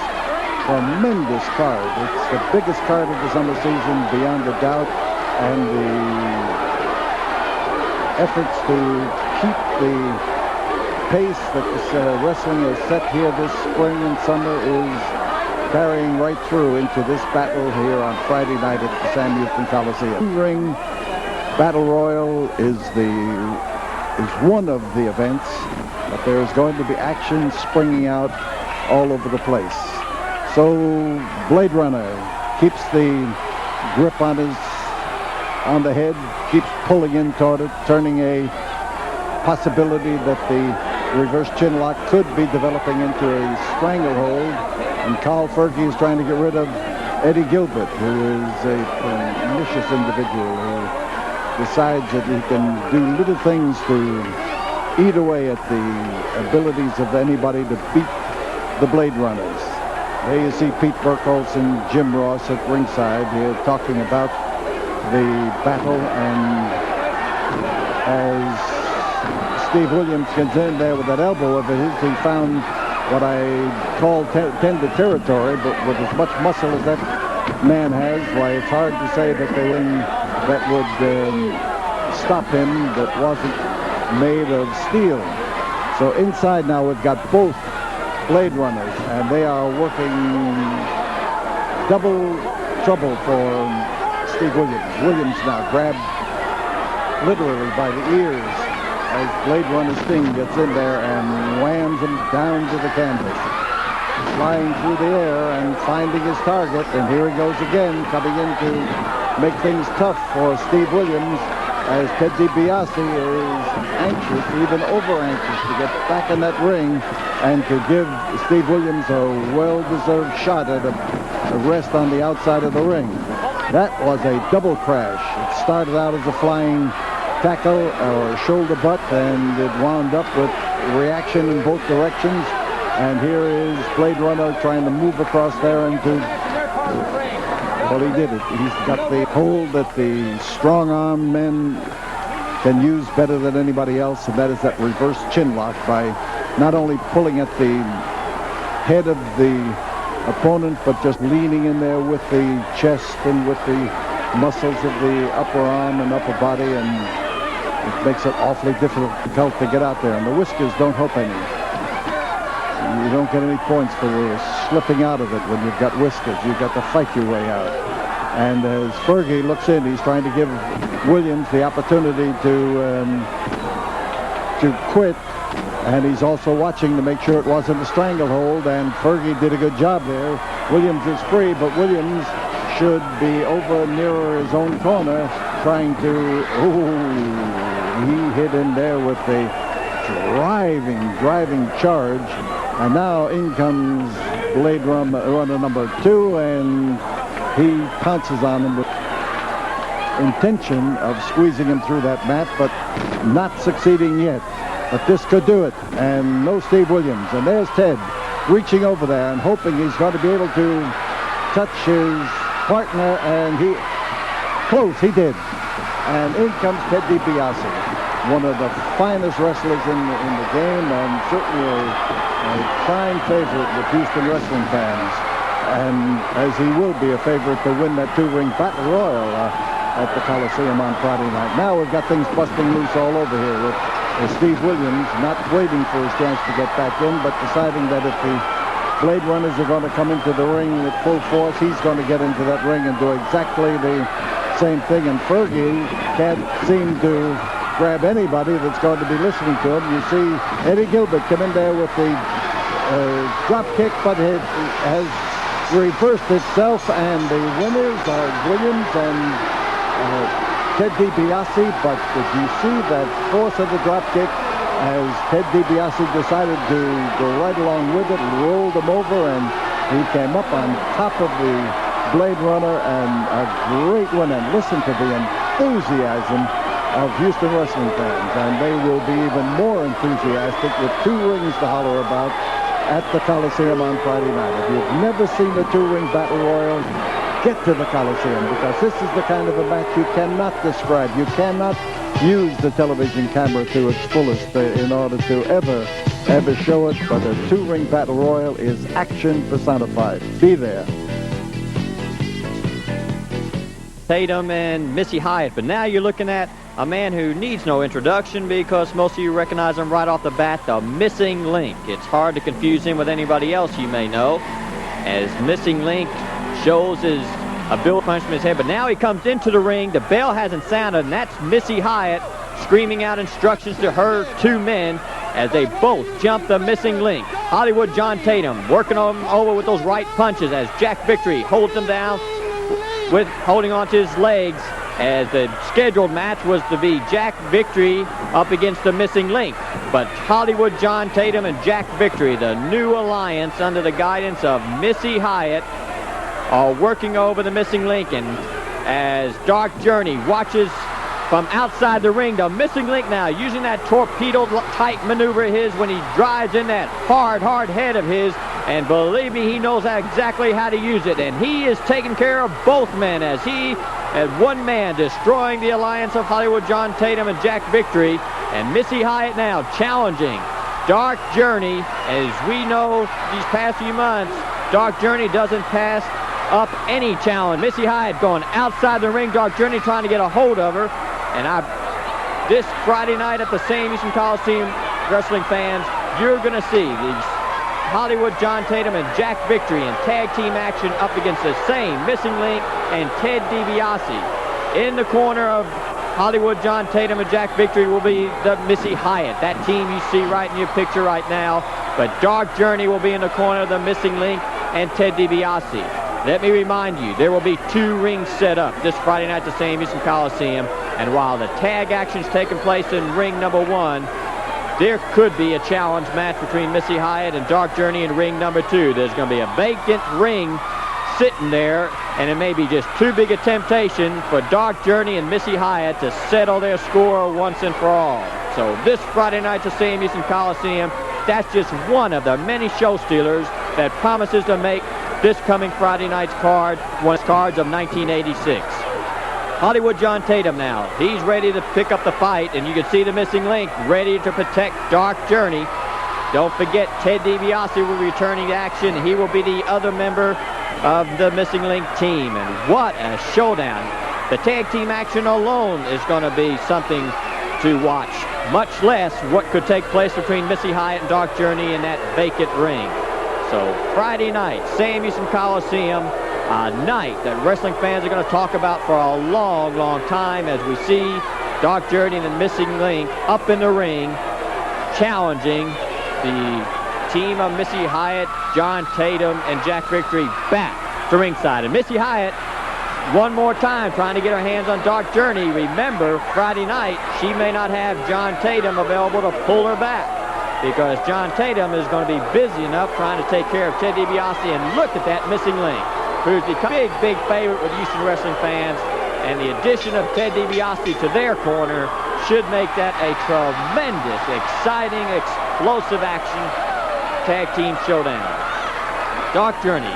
tremendous card. It's the biggest card of the summer season, beyond a doubt, and the efforts to keep the pace that this wrestling has set here this spring and summer is carrying right through into this battle here on Friday night at the Sam Houston Coliseum. Ring Battle Royal is one of the events, but there is going to be action springing out all over the place. So Blade Runner keeps the grip on the head, keeps pulling in toward it, turning a possibility that the reverse chin lock could be developing into a stranglehold. And Carl Fergie is trying to get rid of Eddie Gilbert, who is a pernicious individual who decides that he can do little things to eat away at the abilities of anybody to beat the Blade Runners. There you see Pete Burkholz and Jim Ross at ringside here talking about the battle, and as Steve Williams gets in there with that elbow of his, he found what I call tender territory, but with as much muscle as that man has, why it's hard to say that the ring that would stop him that wasn't made of steel. So inside now we've got both Blade Runners, and they are working double trouble for Steve Williams. Williams now grabbed literally by the ears as Blade Runner Sting gets in there and whams him down to the canvas. Flying through the air and finding his target, and here he goes again, coming in to make things tough for Steve Williams, as Ted DiBiase is anxious, even over-anxious, to get back in that ring and to give Steve Williams a well-deserved shot at a rest on the outside of the ring. That was a double crash. It started out as a flying tackle or shoulder butt, and it wound up with reaction in both directions. And here is Blade Runner trying to move across there into... Well, he did it. He's got the hold that the strong-arm men can use better than anybody else, and that is that reverse chin lock, by not only pulling at the head of the opponent, but just leaning in there with the chest and with the muscles of the upper arm and upper body, and it makes it awfully difficult to get out there. And the whiskers don't help any. You don't get any points for slipping out of it when you've got whiskers. You've got to fight your way out. And as Fergie looks in, he's trying to give Williams the opportunity to quit. And he's also watching to make sure it wasn't a stranglehold. And Fergie did a good job there. Williams is free, but Williams should be over nearer his own corner, trying to... Ooh, he hit in there with a driving charge. And now in comes Blade Runner number 2, and he pounces on him with intention of squeezing him through that mat, but not succeeding yet. But this could do it, and no Steve Williams. And there's Ted reaching over there and hoping he's going to be able to touch his partner, and he did. And in comes Ted DiBiase, one of the finest wrestlers in the game, and certainly a prime favorite with Houston wrestling fans, and as he will be a favorite to win that 2-ring battle royal at the Coliseum on Friday night. Now we've got things busting loose all over here with Steve Williams not waiting for his chance to get back in, but deciding that if the Blade Runners are going to come into the ring with full force, he's going to get into that ring and do exactly the same thing. And Fergie can't seem to grab anybody that's going to be listening to him. You see Eddie Gilbert come in there with the drop kick, but it has reversed itself, and the winners are Williams and Ted DiBiase. But did you see that force of the drop kick as Ted DiBiase decided to go right along with it and rolled him over, and he came up on top of the Blade Runner, and a great win. And listen to the enthusiasm of Houston wrestling fans, and they will be even more enthusiastic with 2 rings to holler about at the Coliseum on Friday night. If you've never seen a 2-ring battle royal, get to the Coliseum, because this is the kind of a match you cannot describe. You cannot use the television camera to its fullest in order to ever show it, but a 2-ring battle royal is action personified. Be there. Tatum and Missy Hyatt, but now you're looking at a man who needs no introduction, because most of you recognize him right off the bat, the Missing Link. It's hard to confuse him with anybody else you may know, as Missing Link shows his ability punch from his head, but now he comes into the ring. The bell hasn't sounded, and that's Missy Hyatt screaming out instructions to her 2 men as they both jump the Missing Link. Hollywood John Tatum working him over with those right punches as Jack Victory holds him down with holding onto his legs, as the scheduled match was to be Jack Victory up against the Missing Link. But Hollywood John Tatum and Jack Victory, the new alliance under the guidance of Missy Hyatt, are working over the Missing Link. And as Dark Journey watches from outside the ring, the Missing Link now using that torpedo-type maneuver of his when he drives in that hard head of his. And believe me, he knows exactly how to use it. And he is taking care of both men, as he, as one man, destroying the alliance of Hollywood John Tatum and Jack Victory. And Missy Hyatt now challenging Dark Journey. As we know these past few months, Dark Journey doesn't pass up any challenge. Missy Hyatt going outside the ring, Dark Journey trying to get a hold of her. And this Friday night at the same Houston Coliseum, wrestling fans, you're going to see these Hollywood John Tatum and Jack Victory in tag team action up against the same Missing Link and Ted DiBiase. In the corner of Hollywood John Tatum and Jack Victory will be the Missy Hyatt, that team you see right in your picture right now. But Dark Journey will be in the corner of the Missing Link and Ted DiBiase. Let me remind you, there will be 2 rings set up this Friday night at the Sam Houston Coliseum. And while the tag action's taking place in ring number 1, there could be a challenge match between Missy Hyatt and Dark Journey in ring number 2. There's going to be a vacant ring sitting there, and it may be just too big a temptation for Dark Journey and Missy Hyatt to settle their score once and for all. So this Friday night at the Sam Houston Coliseum, that's just one of the many show stealers that promises to make this coming Friday night's card one of the cards of 1986. Hollywood John Tatum now. He's ready to pick up the fight, and you can see the Missing Link ready to protect Dark Journey. Don't forget, Ted DiBiase will be returning to action. He will be the other member of the Missing Link team. And what a showdown. The tag team action alone is going to be something to watch, much less what could take place between Missy Hyatt and Dark Journey in that vacant ring. So Friday night, Sam Houston Coliseum, a night that wrestling fans are going to talk about for a long, long time as we see Dark Journey and the Missing Link up in the ring, challenging the team of Missy Hyatt, John Tatum, and Jack Victory back to ringside. And Missy Hyatt, one more time, trying to get her hands on Dark Journey. Remember, Friday night, she may not have John Tatum available to pull her back, because John Tatum is going to be busy enough trying to take care of Ted DiBiase. And look at that Missing Link, who's become a big favorite with Houston wrestling fans. And the addition of Ted DiBiase to their corner should make that a tremendous, exciting, explosive action tag team showdown. Dark Journey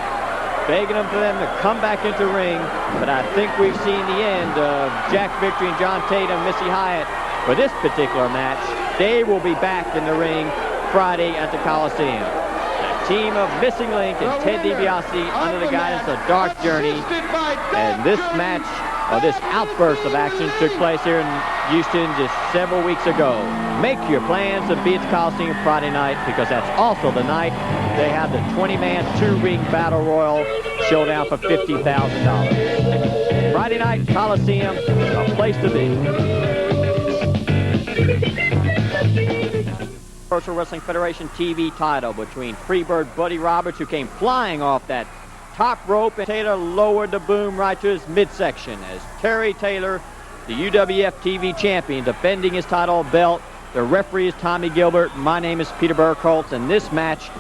begging them for them to come back into ring, but I think we've seen the end of Jack Victory and John Tatum, Missy Hyatt for this particular match. They will be back in the ring Friday at the Coliseum. The team of Missing Link and Ted DiBiase under the guidance of Dark Journey. And this match, or this outburst of action, took place here in Houston just several weeks ago. Make your plans to be at the Coliseum Friday night, because that's also the night they have the 20-man 2-ring battle royal showdown for $50,000. Friday night, Coliseum, a place to be. Universal Wrestling Federation TV title between Freebird Buddy Roberts, who came flying off that top rope, and Taylor lowered the boom right to his midsection as Terry Taylor, the UWF TV champion, defending his title belt. The referee is Tommy Gilbert. My name is Peter Burkholz, and this match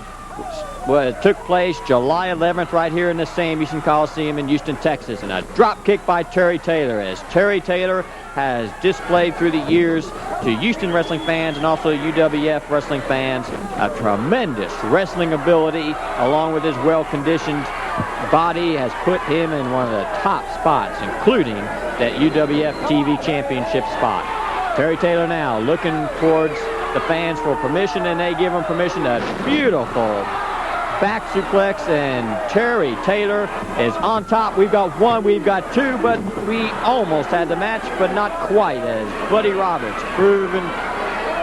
took place July 11th right here in the Sam Houston Coliseum in Houston, Texas, and a drop kick by Terry Taylor, as Terry Taylor has displayed through the years to Houston wrestling fans and also UWF wrestling fans a tremendous wrestling ability, along with his well-conditioned body, has put him in one of the top spots, including that UWF TV championship spot. Terry Taylor now looking towards the fans for permission, and they give him permission. A beautiful back suplex, and Terry Taylor is on top. We've got 1, we've got 2, but we almost had the match, but not quite, as Buddy Roberts proven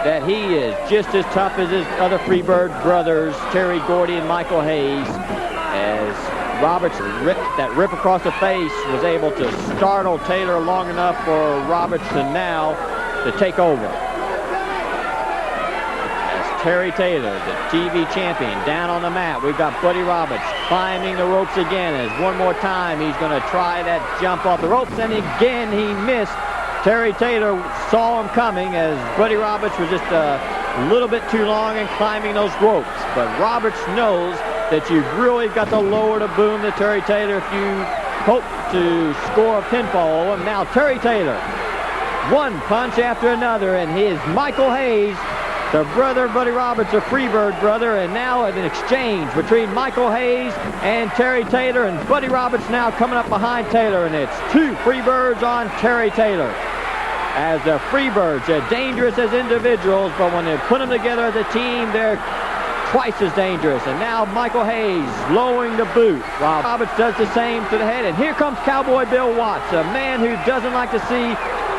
that he is just as tough as his other Freebird brothers, Terry Gordy and Michael Hayes, as Roberts that rip across the face was able to startle Taylor long enough for Roberts to now to take over. Terry Taylor, the TV champion, down on the mat. We've got Buddy Roberts climbing the ropes again, as one more time he's going to try that jump off the ropes, and again he missed. Terry Taylor saw him coming, as Buddy Roberts was just a little bit too long in climbing those ropes. But Roberts knows that you've really got to lower the boom to Terry Taylor if you hope to score a pinfall over him. Now Terry Taylor, one punch after another, and his Michael Hayes, the brother Buddy Roberts, a Freebird brother, and now an exchange between Michael Hayes and Terry Taylor, and Buddy Roberts now coming up behind Taylor, and it's 2 Freebirds on Terry Taylor. As the Freebirds are dangerous as individuals, but when they put them together as a team, they're twice as dangerous. And now Michael Hayes lowering the boot, while Roberts does the same to the head. And here comes Cowboy Bill Watts, a man who doesn't like to see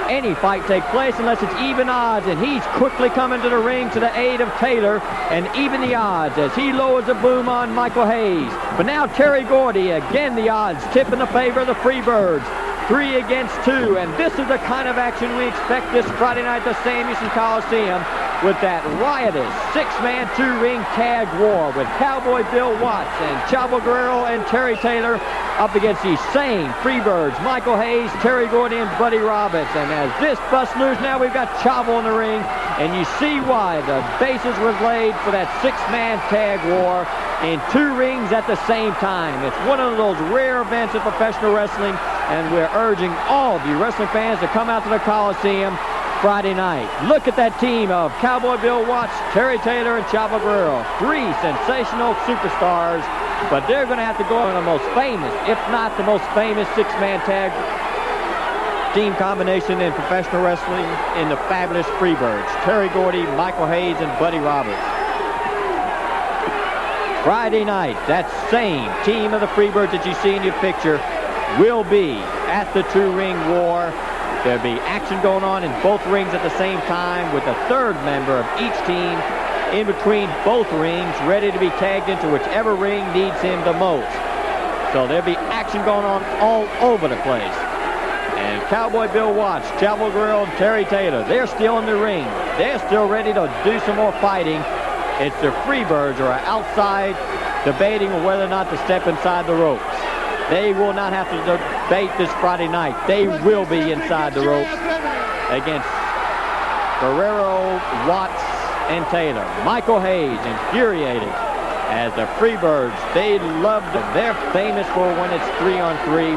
any fight take place unless it's even odds, and he's quickly coming to the ring to the aid of Taylor and even the odds as he lowers a boom on Michael Hayes. But now Terry Gordy, again the odds tip in the favor of the Freebirds. 3 against 2, and this is the kind of action we expect this Friday night at the Sam Houston Coliseum with that riotous 6-man 2-ring tag war with Cowboy Bill Watts and Chavo Guerrero and Terry Taylor up against these same Freebirds, Michael Hayes, Terry Gordy, and Buddy Roberts. And as this busts loose, now we've got Chavo in the ring, and you see why the basis was laid for that 6-man tag war in 2 rings at the same time. It's one of those rare events in professional wrestling, and we're urging all of you wrestling fans to come out to the Coliseum Friday night. Look at that team of Cowboy Bill Watts, Terry Taylor, and Chavo Guerrero. 3 sensational superstars, but they're going to have to go on the most famous, if not the most famous 6-man tag team combination in professional wrestling in the fabulous Freebirds. Terry Gordy, Michael Hayes, and Buddy Roberts. Friday night, that same team of the Freebirds that you see in your picture will be at the 2-ring war. There'll be action going on in both rings at the same time with a 3rd member of each team in between both rings, ready to be tagged into whichever ring needs him the most. So there'll be action going on all over the place. And Cowboy Bill Watts, Chavo Guerrero, and Terry Taylor, they're still in the ring. They're still ready to do some more fighting. It's the Freebirds who are outside debating whether or not to step inside the ropes. They will not have to debate this Friday night. They will be inside the ropes against Guerrero, Watts, and Taylor. Michael Hayes, infuriated as the Freebirds, they love them. They're famous for when it's 3-on-3.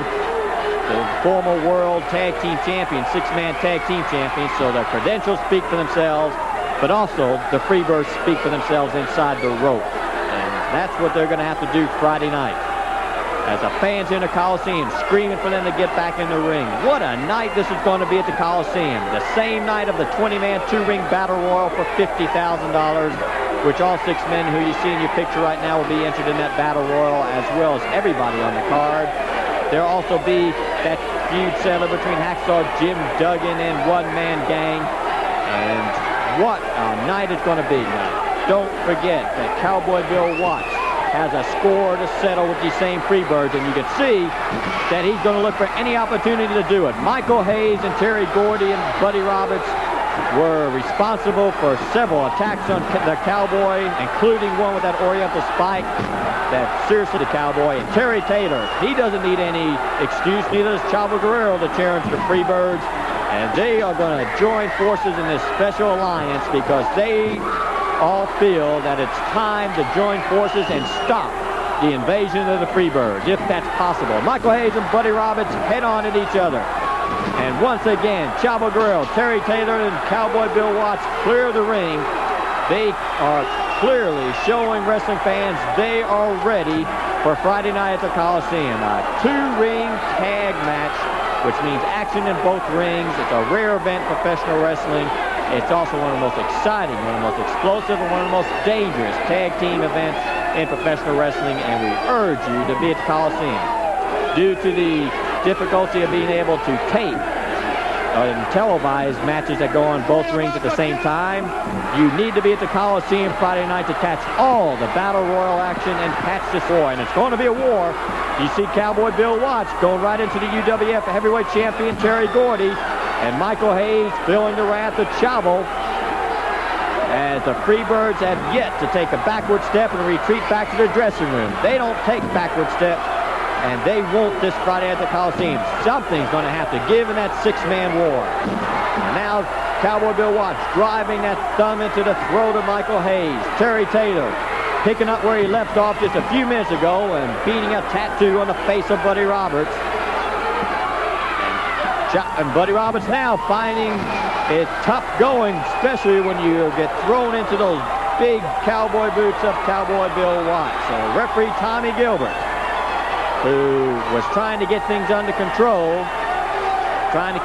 The former world tag team champion, 6-man tag team champion, so their credentials speak for themselves, but also the Freebirds speak for themselves inside the rope. And that's what they're going to have to do Friday night, as the fans in the Coliseum screaming for them to get back in the ring. What a night this is going to be at the Coliseum. The same night of the 20-man 2-ring battle royal for $50,000, which all 6 men who you see in your picture right now will be entered in that battle royal, as well as everybody on the card. There'll also be that feud settled between Hacksaw Jim Duggan and One Man Gang. And what a night it's going to be. Now, don't forget that Cowboy Bill Watts has a score to settle with these same Freebirds, and you can see that he's going to look for any opportunity to do it. Michael Hayes and Terry Gordy and Buddy Roberts were responsible for several attacks on the Cowboy, including one with that Oriental spike that seriously the Cowboy. And Terry Taylor, he doesn't need any excuse, neither does Chavo Guerrero to challenge the Freebirds, and they are going to join forces in this special alliance because they all feel that it's time to join forces and stop the invasion of the Freebirds, if that's possible. Michael Hayes and Buddy Roberts head on at each other. And once again, Chavo Guerrero, Terry Taylor, and Cowboy Bill Watts clear the ring. They are clearly showing wrestling fans they are ready for Friday night at the Coliseum. A 2-ring tag match, which means action in both rings. It's a rare event in professional wrestling. It's also one of the most exciting, one of the most explosive, and one of the most dangerous tag team events in professional wrestling, and we urge you to be at the Coliseum. Due to the difficulty of being able to tape and televise matches that go on both rings at the same time, you need to be at the Coliseum Friday night to catch all the Battle Royal action and catch this war. And it's going to be a war. You see Cowboy Bill Watts going right into the UWF heavyweight champion Terry Gordy, and Michael Hayes feeling the wrath of Chavo, as the Freebirds have yet to take a backward step and retreat back to their dressing room. They don't take backward steps, and they won't this Friday at the Coliseum. Something's going to have to give in that 6-man war. And now Cowboy Bill Watts driving that thumb into the throat of Michael Hayes. Terry Taylor picking up where he left off just a few minutes ago and beating a tattoo on the face of Buddy Roberts. And Buddy Roberts now finding it tough going, especially when you get thrown into those big cowboy boots of Cowboy Bill Watts. So referee Tommy Gilbert, who was trying to get things under control, trying to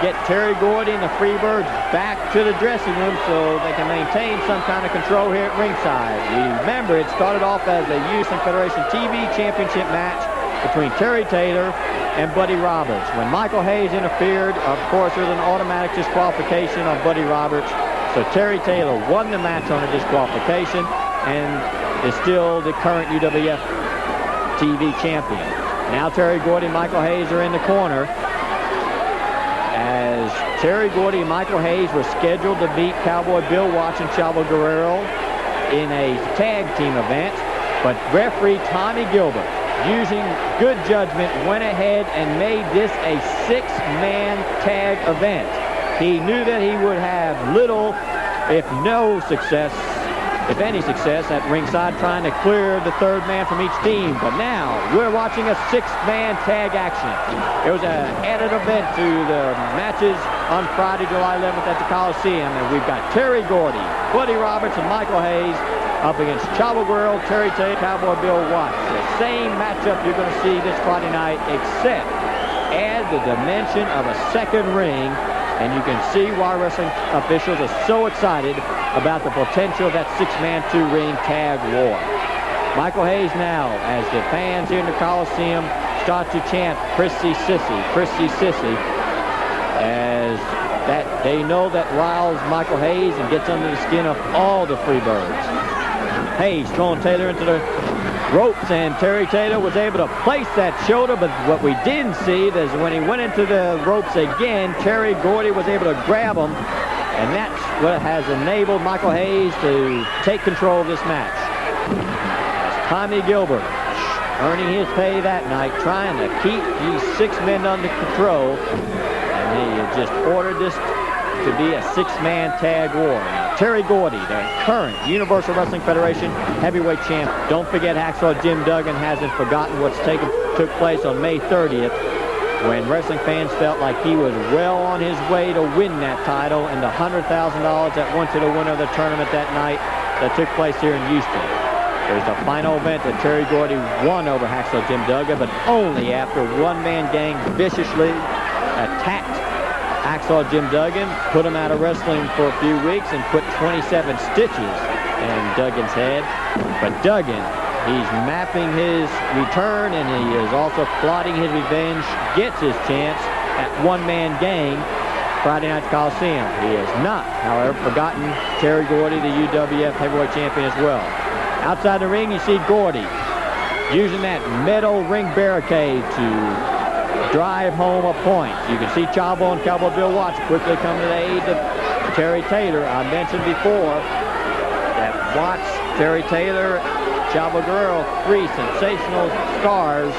get Terry Gordy and the Freebirds back to the dressing room so they can maintain some kind of control here at ringside. Remember, it started off as a Houston Federation TV Championship match between Terry Taylor and Buddy Roberts. When Michael Hayes interfered, of course, there's an automatic disqualification on Buddy Roberts. So Terry Taylor won the match on a disqualification and is still the current UWF TV champion. Now Terry Gordy and Michael Hayes are in the corner, as Terry Gordy and Michael Hayes were scheduled to beat Cowboy Bill Watts and Chavo Guerrero in a tag team event, but referee Tommy Gilbert, using good judgment, went ahead and made this a 6-man tag event. He knew that he would have little, if no success, if any success, at ringside trying to clear the third man from each team. But now we're watching a 6-man tag action. It was an added event to the matches on Friday, July 11th at the Coliseum. And we've got Terry Gordy, Buddy Roberts, and Michael Hayes up against Chavo Guerrero, Terry Taylor, Cowboy Bill Watts. The same matchup you're going to see this Friday night, except add the dimension of a second ring. And you can see why wrestling officials are so excited about the potential of that 6-man 2-ring tag war. Michael Hayes now, as the fans here in the Coliseum start to chant Prissy Sissy, Prissy Sissy, as that they know that riles Michael Hayes and gets under the skin of all the Freebirds. Hayes throwing Taylor into the ropes, and Terry Taylor was able to place that shoulder, but what we didn't see is when he went into the ropes again, Terry Gordy was able to grab him, and that's what has enabled Michael Hayes to take control of this match. As Tommy Gilbert, earning his pay that night, trying to keep these 6 men under control, and he just ordered this to be a 6-man tag war. Now, Terry Gordy, the current Universal Wrestling Federation heavyweight champ. Don't forget, Hacksaw Jim Duggan hasn't forgotten what's took place on May 30th, when wrestling fans felt like he was well on his way to win that title, and the $100,000 that went to the winner of the tournament that night that took place here in Houston. It was the final event that Terry Gordy won over Hacksaw Jim Duggan, but only after one-man gang viciously attacked Hacksaw Jim Duggan, put him out of wrestling for a few weeks, and put 27 stitches in Duggan's head. But Duggan, he's mapping his return, and he is also plotting his revenge, gets his chance at one-man gang Friday night Coliseum. He has not, however, forgotten Terry Gordy, the UWF heavyweight champion, as well. Outside the ring, you see Gordy using that metal ring barricade to drive home a point. You can see Chavo and Cowboy Bill Watts quickly come to the aid of Terry Taylor. I mentioned before that Watts, Terry Taylor, Chavo Guerrero, 3 sensational stars.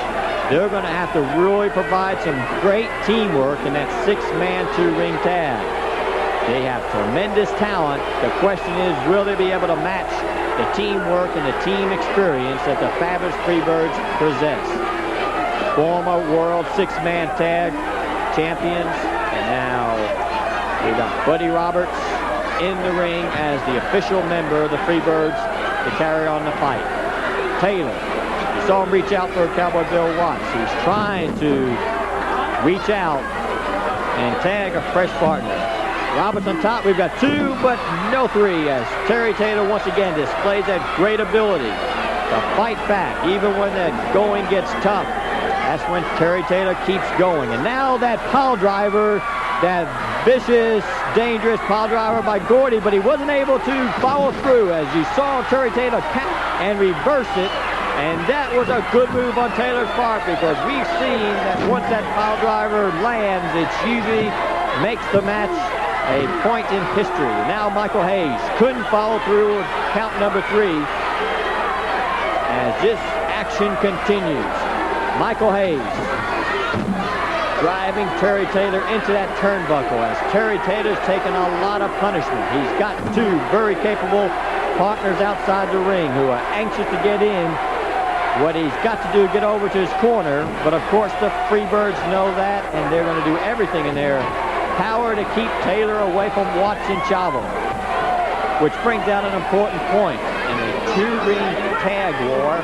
They're going to have to really provide some great teamwork in that 6-man 2-ring tag. They have tremendous talent. The question is, will they be able to match the teamwork and the team experience that the fabulous Freebirds possess? Former world 6-man tag champions, and now we got Buddy Roberts in the ring as the official member of the Freebirds to carry on the fight. Taylor, you saw him reach out for Cowboy Bill Watts. He's trying to reach out and tag a fresh partner. Roberts on top. We've got 2, but no 3, as Terry Taylor once again displays that great ability to fight back even when the going gets tough. That's when Terry Taylor keeps going. And now that pile driver, that vicious, dangerous pile driver by Gordy, but he wasn't able to follow through, as you saw Terry Taylor count and reverse it. And that was a good move on Taylor's part, because we've seen that once that pile driver lands, it usually makes the match a point in history. Now Michael Hayes couldn't follow through with count number 3 as this action continues. Michael Hayes driving Terry Taylor into that turnbuckle, as Terry Taylor's taken a lot of punishment. He's got 2 very capable partners outside the ring who are anxious to get in. What he's got to do is get over to his corner, but of course the Freebirds know that, and they're going to do everything in their power to keep Taylor away from Watts and Chavo. Which brings out an important point. In a 2-ring tag war,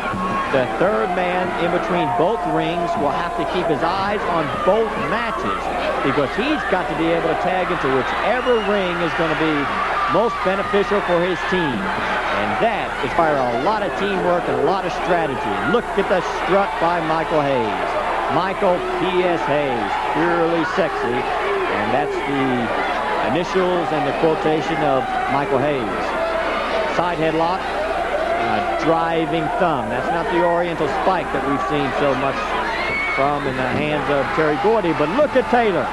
the third man in between both rings will have to keep his eyes on both matches, because he's got to be able to tag into whichever ring is going to be most beneficial for his team. And that is require a lot of teamwork and a lot of strategy. Look at the strut by Michael Hayes. Michael P.S. Hayes, purely sexy. And that's the initials and the quotation of Michael Hayes. Side headlock, and a driving thumb. That's not the Oriental spike that we've seen so much from in the hands of Terry Gordy. But look at Taylor,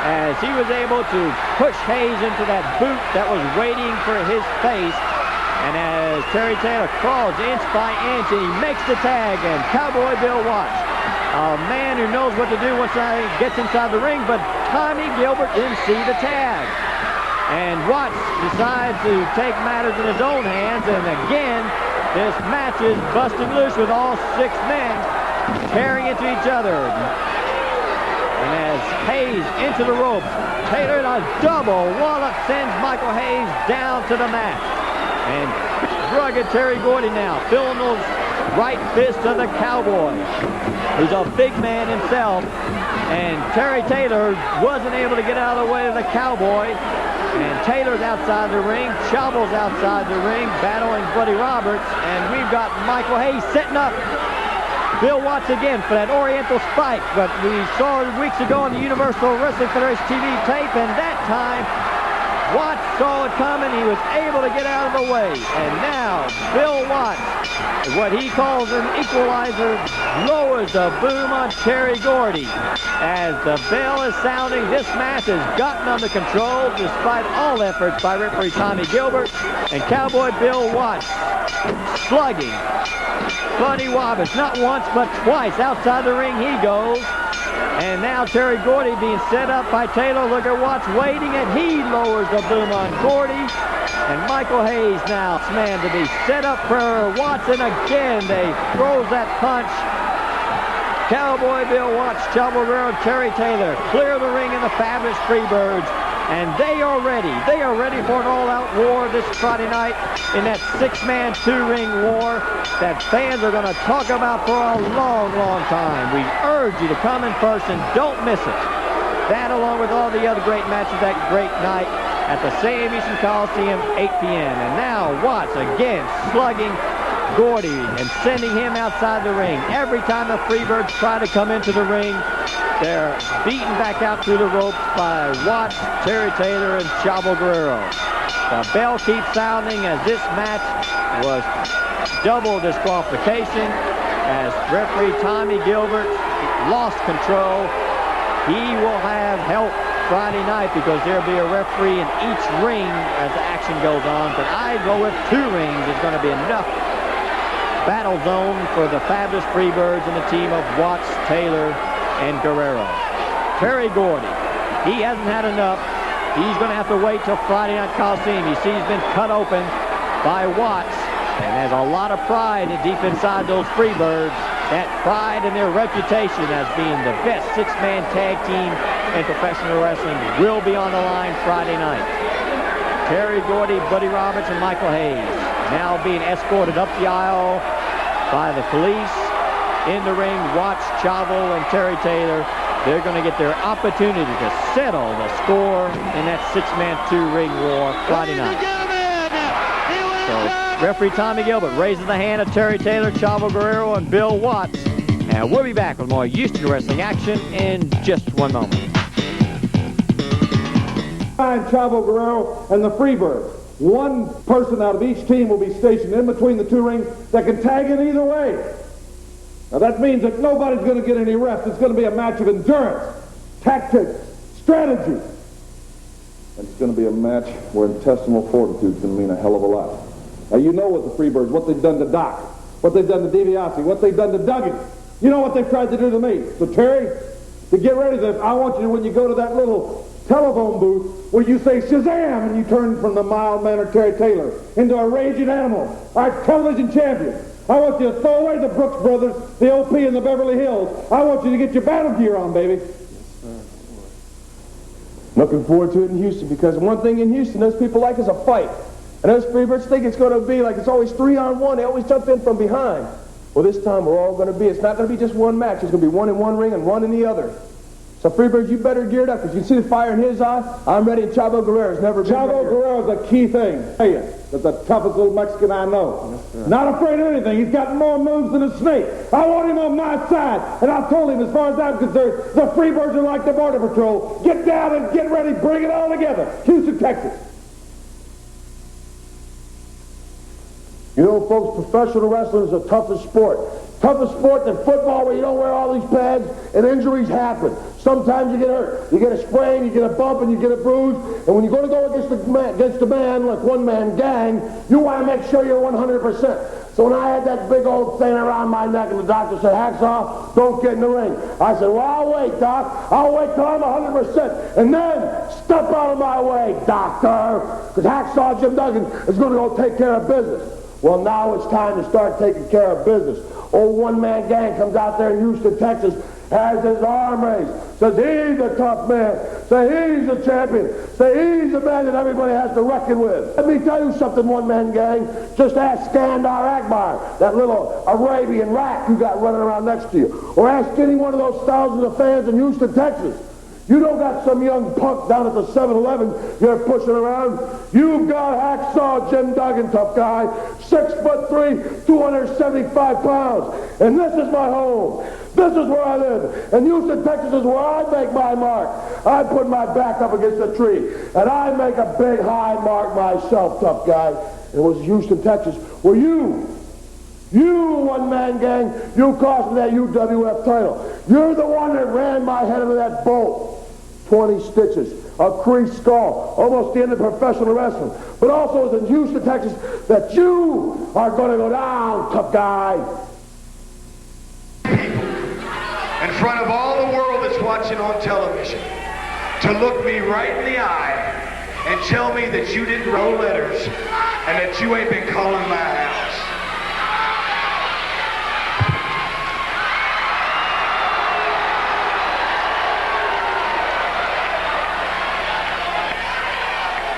as he was able to push Hayes into that boot that was waiting for his face. And as Terry Taylor crawls inch by inch, and he makes the tag, and Cowboy Bill Watts, a man who knows what to do once he gets inside the ring, but Tommy Gilbert didn't see the tag. And Watts decides to take matters in his own hands, and again, this match is busting loose with all 6 men tearing into each other. And as Hayes into the ropes, Taylor in a double wallop sends Michael Hayes down to the mat. And rugged Terry Gordy now, filling those right fists of the Cowboy, who's a big man himself. And Terry Taylor wasn't able to get out of the way of the Cowboy. And Taylor's outside the ring, Chavo's outside the ring, battling Buddy Roberts. And we've got Michael Hayes setting up Bill Watts again for that Oriental spike. But we saw weeks ago on the Universal Wrestling Federation TV tape, and that time, Watts saw it coming. He was able to get out of the way. And now, Bill Watts, what he calls an equalizer, lowers the boom on Terry Gordy. As the bell is sounding, this match has gotten under control despite all efforts by referee Tommy Gilbert. And Cowboy Bill Watts slugging Buddy Roberts, not once but twice. Outside the ring he goes. And now Terry Gordy being set up by Taylor. Look at Watts waiting, and he lowers the boom on Gordy. And Michael Hayes now, man, to be set up for Watts, and again they throws that punch. Cowboy Bill Watts, Chavo Guerrero, Terry Taylor clear the ring in the fabulous Freebirds. And they are ready. They are ready for an all-out war this Friday night in that 6-man, 2-ring war that fans are going to talk about for a long, long time. We urge you to come in person. Don't miss it. That, along with all the other great matches that great night at the Sam Houston Coliseum, 8 p.m. And now Watts again slugging Gordy and sending him outside the ring. Every time the Freebirds try to come into the ring, they're beaten back out through the ropes by Watts, Terry Taylor, and Chavo Guerrero. The bell keeps sounding as this match was double disqualification as referee Tommy Gilbert lost control. He will have help Friday night because there'll be a referee in each ring as the action goes on. But I go with 2 rings is going to be enough battle zone for the fabulous Freebirds and the team of Watts, Taylor, and Guerrero. Terry Gordy, he hasn't had enough. He's going to have to wait till Friday Night Coliseum. You see he's been cut open by Watts, and there's a lot of pride deep inside those Freebirds. That pride and their reputation as being the best 6-man tag team in professional wrestling will be on the line Friday night. Terry Gordy, Buddy Roberts, and Michael Hayes now being escorted up the aisle by the police. In the ring, Watts, Chavo, and Terry Taylor. They're going to get their opportunity to settle the score in that 6-man, 2-ring war Friday night. So, referee Tommy Gilbert raises the hand of Terry Taylor, Chavo Guerrero, and Bill Watts. And we'll be back with more Houston wrestling action in just one moment. Chavo Guerrero and the Freebirds. One person out of each team will be stationed in between the 2 rings that can tag in either way. Now that means that nobody's going to get any rest. It's going to be a match of endurance, tactics, strategy. And it's going to be a match where intestinal fortitude is going to mean a hell of a lot. Now you know what the Freebirds, what they've done to Doc, what they've done to DiBiase, what they've done to Duggan. You know what they've tried to do to me. So Terry, to get ready to this, I want you to, when you go to that little telephone booth where you say Shazam and you turn from the mild-mannered Terry Taylor into a raging animal, our television champion. I want you to throw away the Brooks Brothers, the OP, and the Beverly Hills. I want you to get your battle gear on, baby. Looking forward to it in Houston, because one thing in Houston, those people like is a fight. And those Freebirds think it's going to be like it's always 3-on-1. They always jump in from behind. Well, this time we're all going to be, it's not going to be just one match. It's going to be one in one ring and one in the other. So Freebirds, you better gear it up, because you can see the fire in his eye. I'm ready, and Chavo Guerrero's never been Chavo ready. Guerrero's a key thing. Hey, that's the toughest little Mexican I know. Not afraid of anything. He's got more moves than a snake. I want him on my side. And I told him, as far as I'm concerned, the Freebirds are like the Border Patrol. Get down and get ready. Bring it all together. Houston, Texas. You know, folks, professional wrestling is the toughest sport. Tougher sport than football, where you don't wear all these pads and injuries happen. Sometimes you get hurt. You get a sprain, you get a bump, and you get a bruise. And when you're going to go against a man, like one-man gang, you want to make sure you're 100%. So when I had that big old thing around my neck and the doctor said, Hacksaw, don't get in the ring, I said, well, I'll wait, Doc. I'll wait till I'm 100%. And then step out of my way, doctor. Because Hacksaw Jim Duggan is going to go take care of business. Well, now it's time to start taking care of business. Old one-man gang comes out there in Houston, Texas, has his arm raised, says he's a tough man, say he's a champion, say he's a man that everybody has to reckon with. Let me tell you something, one-man gang. Just ask Skandor Akbar, that little Arabian rat you got running around next to you. Or ask any one of those thousands of fans in Houston, Texas. You don't got some young punk down at the 7-Eleven you're pushing around. You've got Hacksaw Jim Duggan, tough guy, 6'3", 275 pounds. And this is my home. This is where I live. And Houston, Texas is where I make my mark. I put my back up against a tree, and I make a big high mark myself, tough guy. It was Houston, Texas, where you one-man gang, you cost me that UWF title. You're the one that ran my head into that bolt. 20 stitches, a creased skull, almost the end of professional wrestling. But also it's in Houston, Texas, that you are going to go down, tough guy. In front of all the world that's watching on television, to look me right in the eye and tell me that you didn't write letters and that you ain't been calling my house.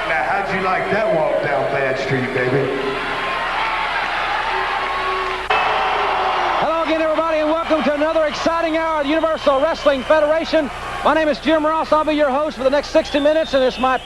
How'd you like that walk down Bad Street, baby? Hello again, everybody, and welcome to another exciting hour of the Universal Wrestling Federation. My name is Jim Ross. I'll be your host for the next 60 minutes, and it's my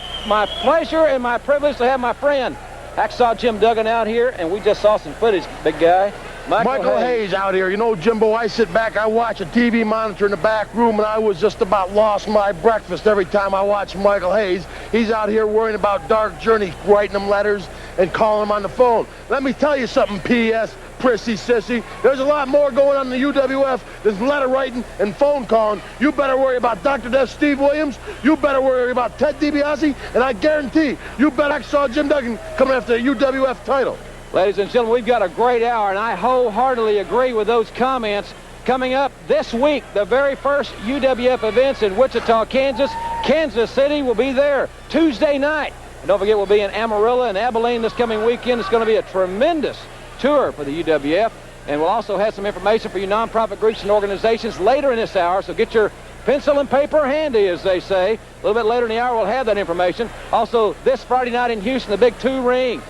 pleasure and my privilege to have my friend Hacksaw Jim Duggan out here, and we just saw some footage, big guy. Michael Hayes out here. You know, Jimbo, I sit back, I watch a TV monitor in the back room, and I was just about lost my breakfast every time I watch Michael Hayes. He's out here worrying about Dark Journey, writing them letters and calling him on the phone. Let me tell you something, P.S., prissy sissy. There's a lot more going on in the UWF than letter writing and phone calling. You better worry about Dr. Death Steve Williams. You better worry about Ted DiBiase, and I guarantee you better saw Jim Duggan coming after the UWF title. Ladies and gentlemen, we've got a great hour, and I wholeheartedly agree with those comments. Coming up this week, the very first UWF events in Wichita, Kansas. Kansas City will be there Tuesday night. And don't forget, we'll be in Amarillo and Abilene this coming weekend. It's going to be a tremendous tour for the UWF. And we'll also have some information for you nonprofit groups and organizations later in this hour, so get your pencil and paper handy, as they say. A little bit later in the hour, we'll have that information. Also, this Friday night in Houston, the Big Two Ring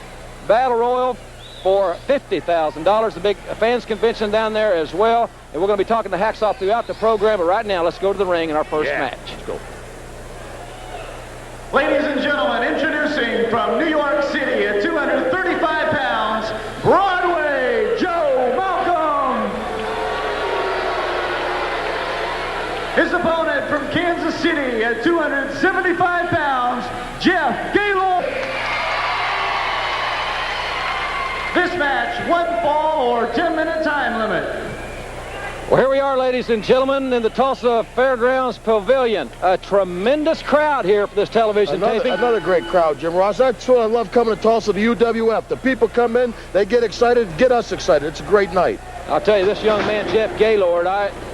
Battle Royal for $50,000. The big fans convention down there as well. And we're going to be talking to Hacksaw throughout the program. But right now, let's go to the ring in our first match. Let's go. Ladies and gentlemen, introducing from New York City at 235 pounds, Broadway Joe Malcolm. His opponent from Kansas City at 275 pounds, Jeff Gaylord. This match, 1 fall or 10-minute time limit. Well, here we are, ladies and gentlemen, in the Tulsa Fairgrounds Pavilion. A tremendous crowd here for this television taping. Another great crowd, Jim Ross. That's what I love coming to Tulsa, the UWF. The people come in, they get excited, get us excited. It's a great night. I'll tell you, this young man, Jeff Gaylord,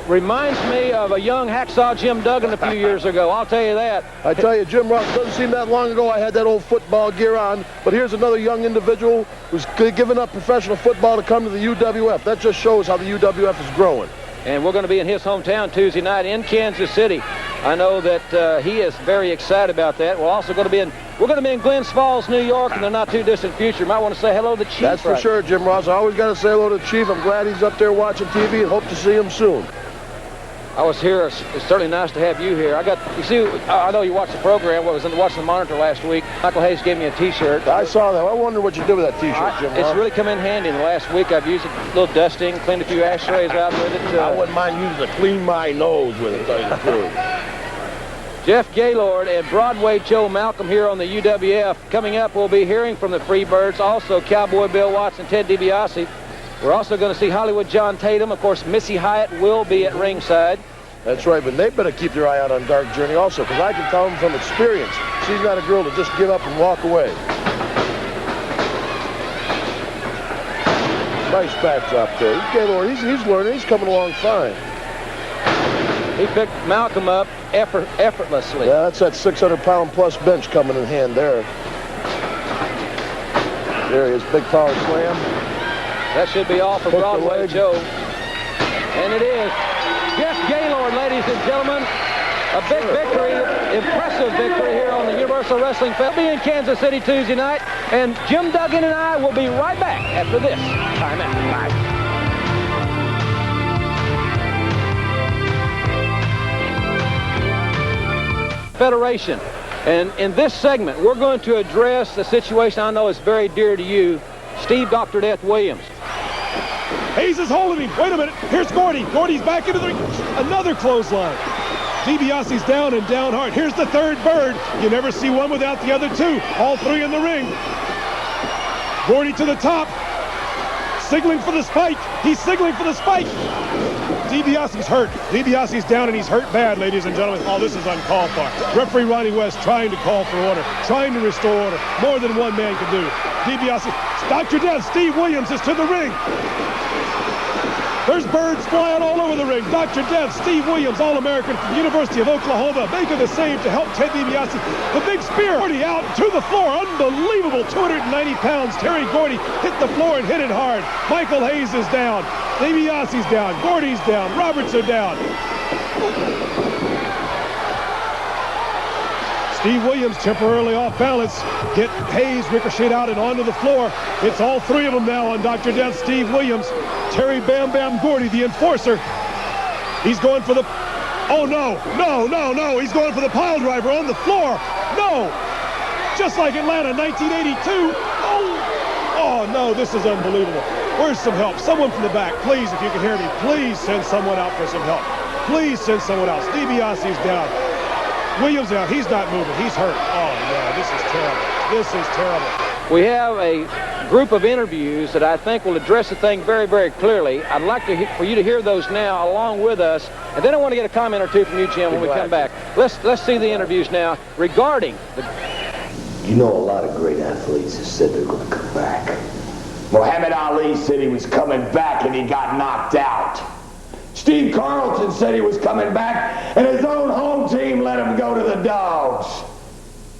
reminds me of a young Hacksaw Jim Duggan a few years ago. I'll tell you that. I tell you, Jim Ross, doesn't seem that long ago I had that old football gear on, but here's another young individual who's given up professional football to come to the UWF. That just shows how the UWF is growing. And we're going to be in his hometown Tuesday night in Kansas City. I know that he is very excited about that. We're also going to be in Glens Falls, New York, in the not-too-distant future. You might want to say hello to the Chief. That's for sure, Jim Ross. I always got to say hello to the Chief. I'm glad he's up there watching TV and hope to see him soon. I was here. It's certainly nice to have you here. You see, I know you watched the program. Watching the monitor last week. Michael Hayes gave me a T-shirt. I saw that. I wonder what you did with that T-shirt, Jim. It's really come in handy in the last week. I've used it, a little dusting, cleaned a few ashtrays out with it. I wouldn't mind using to clean my nose with it, tell you the truth. Jeff Gaylord and Broadway Joe Malcolm here on the UWF. Coming up, we'll be hearing from the Freebirds, also Cowboy Bill Watts and Ted DiBiase. We're also going to see Hollywood John Tatum. Of course, Missy Hyatt will be at ringside. That's right, but they better keep their eye out on Dark Journey also, because I can tell them from experience, she's not a girl to just give up and walk away. Nice backdrop there. Gaylord, he's learning. He's coming along fine. He picked Malcolm up effortlessly. Yeah, that's that 600-pound plus bench coming in hand there. There he is, big power slam. That should be all for Broadway Joe. And it is. Jeff Gaylord, ladies and gentlemen. A big victory, impressive victory here on the Universal Wrestling Fest. We'll be in Kansas City Tuesday night. And Jim Duggan and I will be right back after this time out. Bye. Federation. And in this segment, we're going to address the situation I know is very dear to you, Steve Dr. Death Williams. Hayes is holding him. Wait a minute. Here's Gordy. Gordy's back into the ring. Another clothesline. DiBiase's down and down hard. Here's the third bird. You never see one without the other two. All three in the ring. Gordy to the top. Signaling for the spike. He's signaling for the spike. DiBiase's hurt. DiBiase's down and he's hurt bad, ladies and gentlemen. Oh, this is uncalled for. Referee Ronnie West trying to call for order, trying to restore order. More than one man can do. DiBiase, Dr. Death, Steve Williams is to the ring. There's birds flying all over the ring. Dr. Death, Steve Williams, All-American from the University of Oklahoma, making the save to help Ted DiBiase. The big spear, Gordy out to the floor. Unbelievable, 290 pounds. Terry Gordy hit the floor and hit it hard. Michael Hayes is down. DiBiase's down. Gordy's down. Roberts are down. Steve Williams temporarily off balance. Get Hayes ricocheted out and onto the floor. It's all three of them now on Dr. Death, Steve Williams. Terry Bam Bam Gordy, the enforcer. He's going for the... Oh, no. He's going for the pile driver on the floor. No. Just like Atlanta, 1982. Oh, no, this is unbelievable. Where's some help? Someone from the back, please, if you can hear me, please send someone out for some help. Please send someone else. DiBiase's down. Williams out. He's not moving. He's hurt. Oh, yeah, this is terrible. This is terrible. We have a group of interviews that I think will address the thing very, very clearly. I'd like for you to hear those now along with us. And then I want to get a comment or two from you, Jim, when we come back. Let's see the interviews now regarding the... You know, a lot of great athletes have said they're going to come back. Muhammad Ali said he was coming back and he got knocked out. Steve Carlton said he was coming back and his own home team let him go to the dogs.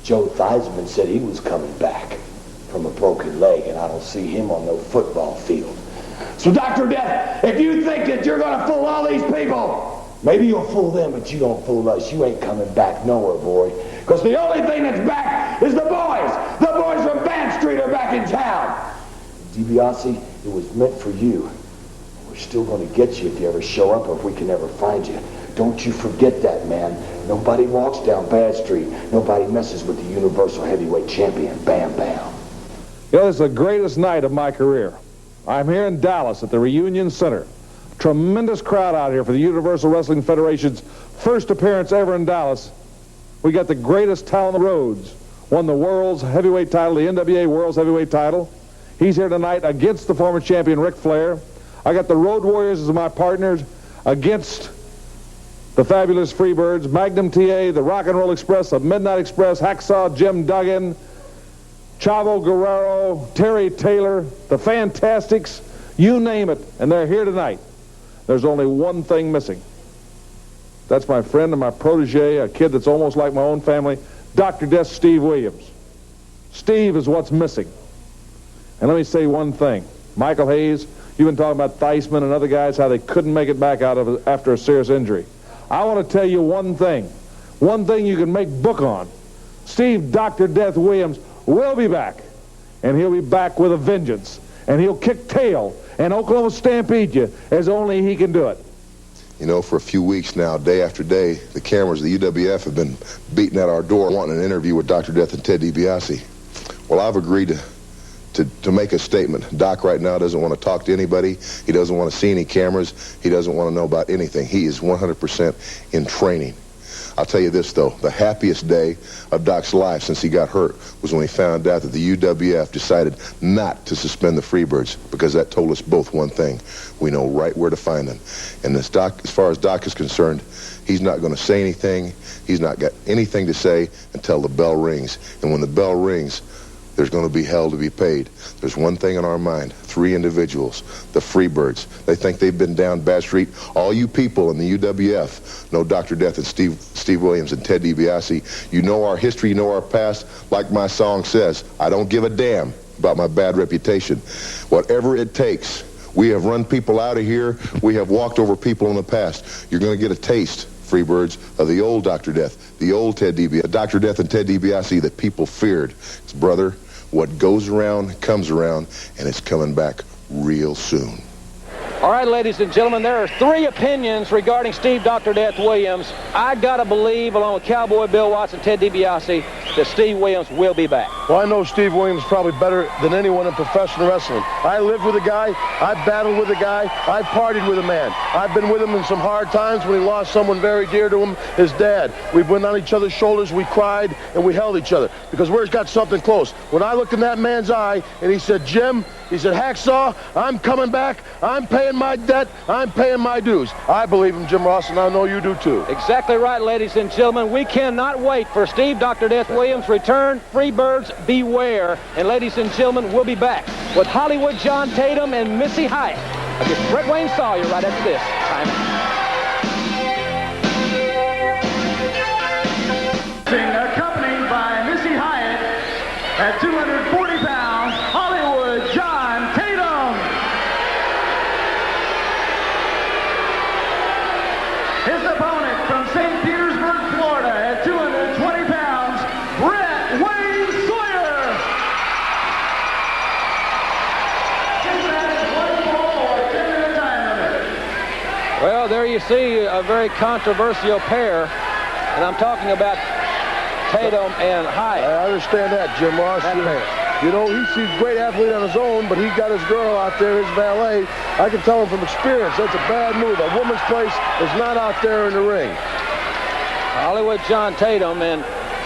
Joe Theismann said he was coming back from a broken leg, and I don't see him on no football field. So, Dr. Death, if you think that you're going to fool all these people, maybe you'll fool them, but you don't fool us. You ain't coming back nowhere, boy. Because the only thing that's back is the boys. The boys from Band Street are back in town. DiBiase, it was meant for you. We're still going to get you if you ever show up or if we can ever find you. Don't you forget that, man. Nobody walks down Bad Street. Nobody messes with the Universal Heavyweight Champion, Bam Bam. You know, it's the greatest night of my career. I'm here in Dallas at the Reunion Center. Tremendous crowd out here for the Universal Wrestling Federation's first appearance ever in Dallas. We got the greatest talent on the roads. Won the world's heavyweight title, the NWA World's Heavyweight title. He's here tonight against the former champion, Ric Flair. I got the Road Warriors as my partners against the fabulous Freebirds, Magnum TA, the Rock and Roll Express, the Midnight Express, Hacksaw Jim Duggan, Chavo Guerrero, Terry Taylor, the Fantastics, you name it, and they're here tonight. There's only one thing missing. That's my friend and my protege, a kid that's almost like my own family, Dr. Death Steve Williams. Steve is what's missing. And let me say one thing. Michael Hayes, you've been talking about Theismann and other guys, how they couldn't make it back out of it after a serious injury. I want to tell you one thing you can make book on. Steve Dr. Death Williams will be back, and he'll be back with a vengeance, and he'll kick tail and Oklahoma stampede you as only he can do it. You know, for a few weeks now, day after day, the cameras of the UWF have been beating at our door wanting an interview with Dr. Death and Ted DiBiase. Well, I've agreed to make a statement. Doc right now doesn't want to talk to anybody. He doesn't want to see any cameras. He doesn't want to know about anything. He is 100% in training. I'll tell you this, though. The happiest day of Doc's life since he got hurt was when he found out that the UWF decided not to suspend the Freebirds, because that told us both one thing. We know right where to find them. And as far as Doc is concerned, he's not going to say anything. He's not got anything to say until the bell rings. And when the bell rings, there's going to be hell to be paid. There's one thing on our mind. 3 individuals, the Freebirds. They think they've been down bad street. All you people in the UWF know Dr. Death and Steve Williams and Ted DiBiase. You know our history, you know our past. Like my song says, I don't give a damn about my bad reputation. Whatever it takes. We have run people out of here. We have walked over people in the past. You're going to get a taste, Freebirds, of the old Dr. Death, the old Ted DiBiase, Dr. Death and Ted DiBiase that people feared. It's brother. What goes around comes around, and it's coming back real soon. All right, ladies and gentlemen, there are 3 opinions regarding Steve Dr. Death Williams. I got to believe, along with Cowboy Bill Watts and Ted DiBiase, that Steve Williams will be back. Well, I know Steve Williams probably better than anyone in professional wrestling. I lived with a guy. I battled with a guy. I partied with a man. I've been with him in some hard times when he lost someone very dear to him, his dad. We went on each other's shoulders, we cried, and we held each other because we've got something close. When I looked in that man's eye and he said, Jim, he said, Hacksaw, I'm coming back. I'm paying my debt. I'm paying my dues. I believe him, Jim Ross, and I know you do too. Exactly right, ladies and gentlemen. We cannot wait for Steve Dr. Death Williams' return. Freebirds, beware. And ladies and gentlemen, we'll be back with Hollywood John Tatum and Missy Hyatt against Brett Wayne Sawyer right after this. Accompanied by Missy Hyatt at 240 pounds, Hollywood John Tatum. His opponent from St. Petersburg, Florida at 220 pounds, Brett Wayne Sawyer. This match is 1 for 10-minute time limit. Well, there you see a very controversial pair, and I'm talking about Tatum and Hyatt. I understand that, Jim Ross. You know, he's a great athlete on his own, but he got his girl out there, his valet. I can tell him from experience, that's a bad move. A woman's place is not out there in the ring. Hollywood John Tatum, and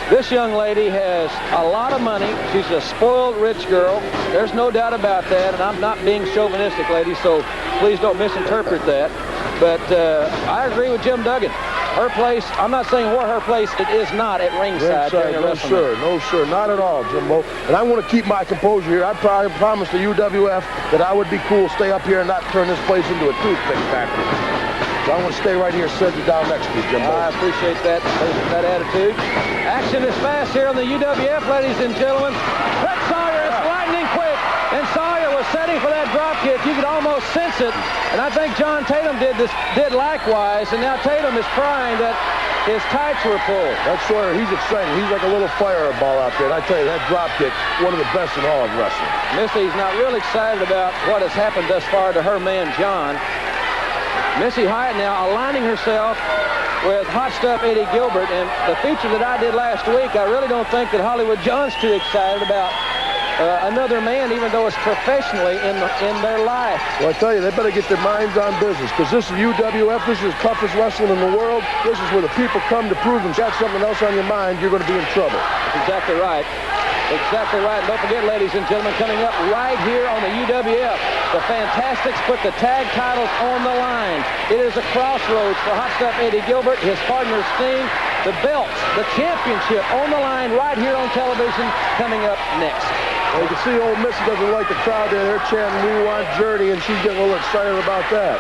this young lady has a lot of money. She's a spoiled rich girl. There's no doubt about that, and I'm not being chauvinistic, ladies, so please don't misinterpret that. But I agree with Jim Duggan. Her place, I'm not saying where her place, it is not at ringside. No, sir, not at all, Jimbo. And I want to keep my composure here. I promised the UWF that I would be cool, stay up here and not turn this place into a toothpick factory. So I want to stay right here, set you down next to you, Jimbo. I appreciate that attitude. Action is fast here on the UWF, ladies and gentlemen. Brett Sawyer is lightning quick, and Sawyer was setting for that drop kick. You could almost sense it, and I think John Tatum did likewise, and now Tatum is crying that his tights were pulled. That's Sawyer. He's excited. He's like a little fireball out there. And I tell you, that drop kick, one of the best in all of wrestling. Missy's not real excited about what has happened thus far to her man, John. Missy Hyatt now aligning herself with Hot Stuff Eddie Gilbert, and the feature that I did last week, I really don't think that Hollywood John's too excited about another man, even though it's professionally in their life. Well, I tell you, they better get their minds on business, because this is UWF. This is the toughest wrestling in the world. This is where the people come to prove them. Got something else on your mind, you're going to be in trouble. That's exactly right. Exactly right. And don't forget, ladies and gentlemen, coming up right here on the UWF, the Fantastics put the tag titles on the line. It is a crossroads for Hot Stuff Eddie Gilbert, his partner Sting. The belts, the championship on the line right here on television coming up next. Well, you can see old Missy doesn't like the crowd there. They're chanting, "We want Journey," and she's getting a little excited about that.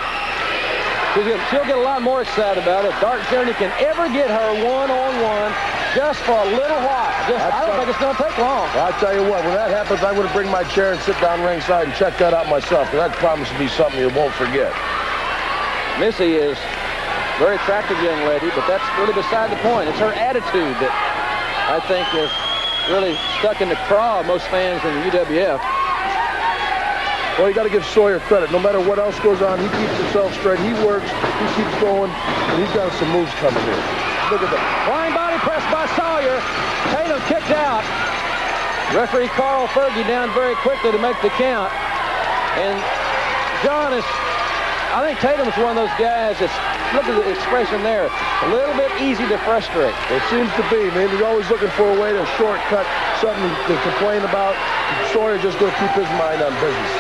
She'll get a lot more excited about it if Dark Journey can ever get her one-on-one just for a little while. I don't think it's going to take long. Well, I'll tell you what, when that happens, I'm going to bring my chair and sit down ringside and check that out myself, because that promises to be something you won't forget. Missy is a very attractive young lady, but that's really beside the point. It's her attitude that I think is really stuck in the craw of most fans in the UWF. Well, you got to give Sawyer credit. No matter what else goes on, he keeps himself straight. He works. He keeps going, and he's got some moves coming here. Look at that. Flying body press by Sawyer. Tatum kicked out. Referee Carl Fergie down very quickly to make the count. And John is, I think Tatum's one of those guys that's, look at the expression there, a little bit easy to frustrate. It seems to be, man. He's always looking for a way to shortcut something to complain about. Sawyer's just going to keep his mind on business.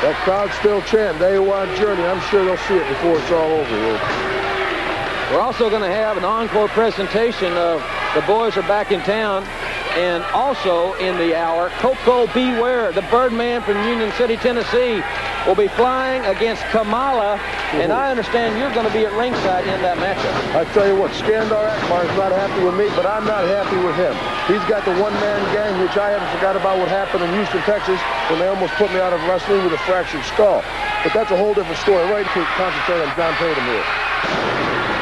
That crowd's still chanting, they want Journey. I'm sure they'll see it before it's all over here. We're also going to have an encore presentation of The Boys Are Back in Town, and also in the hour, Coco Beware, the Birdman from Union City, Tennessee, will be flying against Kamala, and I understand you're going to be at ringside in that matchup. I tell you what, Skandor Akbar is not happy with me, but I'm not happy with him. He's got the one-man gang, which I haven't forgot about what happened in Houston, Texas, when they almost put me out of wrestling with a fractured skull. But that's a whole different story. Right, to concentrate on John Tatum here.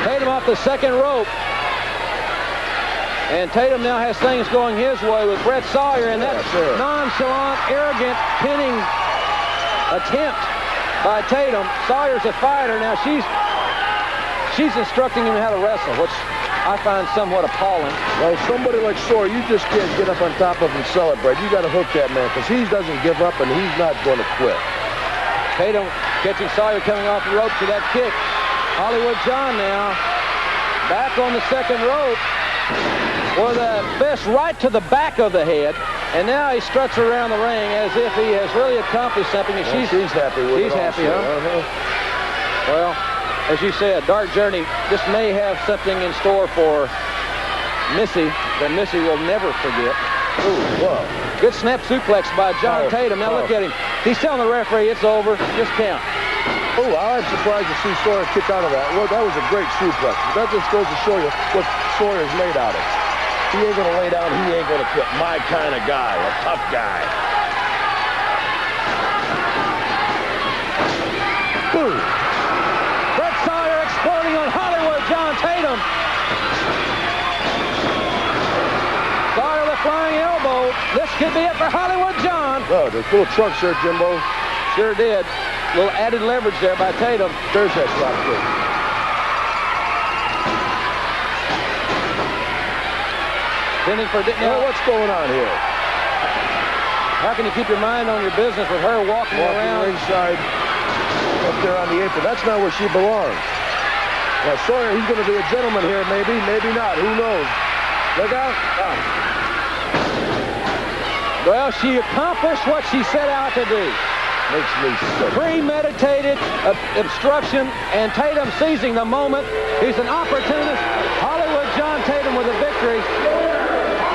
Tatum off the second rope. And Tatum now has things going his way with Brett Sawyer, and that nonchalant, arrogant pinning attempt by Tatum. Sawyer's a fighter. Now she's instructing him how to wrestle, which I find somewhat appalling. Well, somebody like Sawyer, you just can't get up on top of him and celebrate. You got to hook that man, because he doesn't give up, and he's not going to quit. Tatum catching Sawyer coming off the rope to that kick. Hollywood John now back on the second rope with a fist right to the back of the head, and now he struts around the ring as if he has really accomplished something. And she's happy with it. She's happy, huh? Well, as you said, Dark Journey, this may have something in store for Missy that Missy will never forget. Ooh, whoa. Good snap suplex by John Tatum. Now look at him. He's telling the referee it's over. Just count. Oh, I'm surprised to see Sawyer kick out of that. Well, that was a great suplex. That just goes to show you what Sawyer's made out of. He ain't going to lay down. He ain't going to quit. My kind of guy, a tough guy. Boom. Brett Sawyer exploding on Hollywood John Tatum. Sawyer the flying elbow. This could be it for Hollywood John. Oh, there's little trucks there, Jimbo. Sure did. A little added leverage there by Tatum. There's that drop kick. Pinning for now, what's going on here? How can you keep your mind on your business with her walking around ringside up there on the apron? That's not where she belongs. Now Sawyer, he's going to be a gentleman here, maybe, maybe not. Who knows? Look out! Oh. Well, she accomplished what she set out to do. Makes me sick. Premeditated obstruction, and Tatum seizing the moment. He's an opportunist. Hollywood John Tatum with a victory.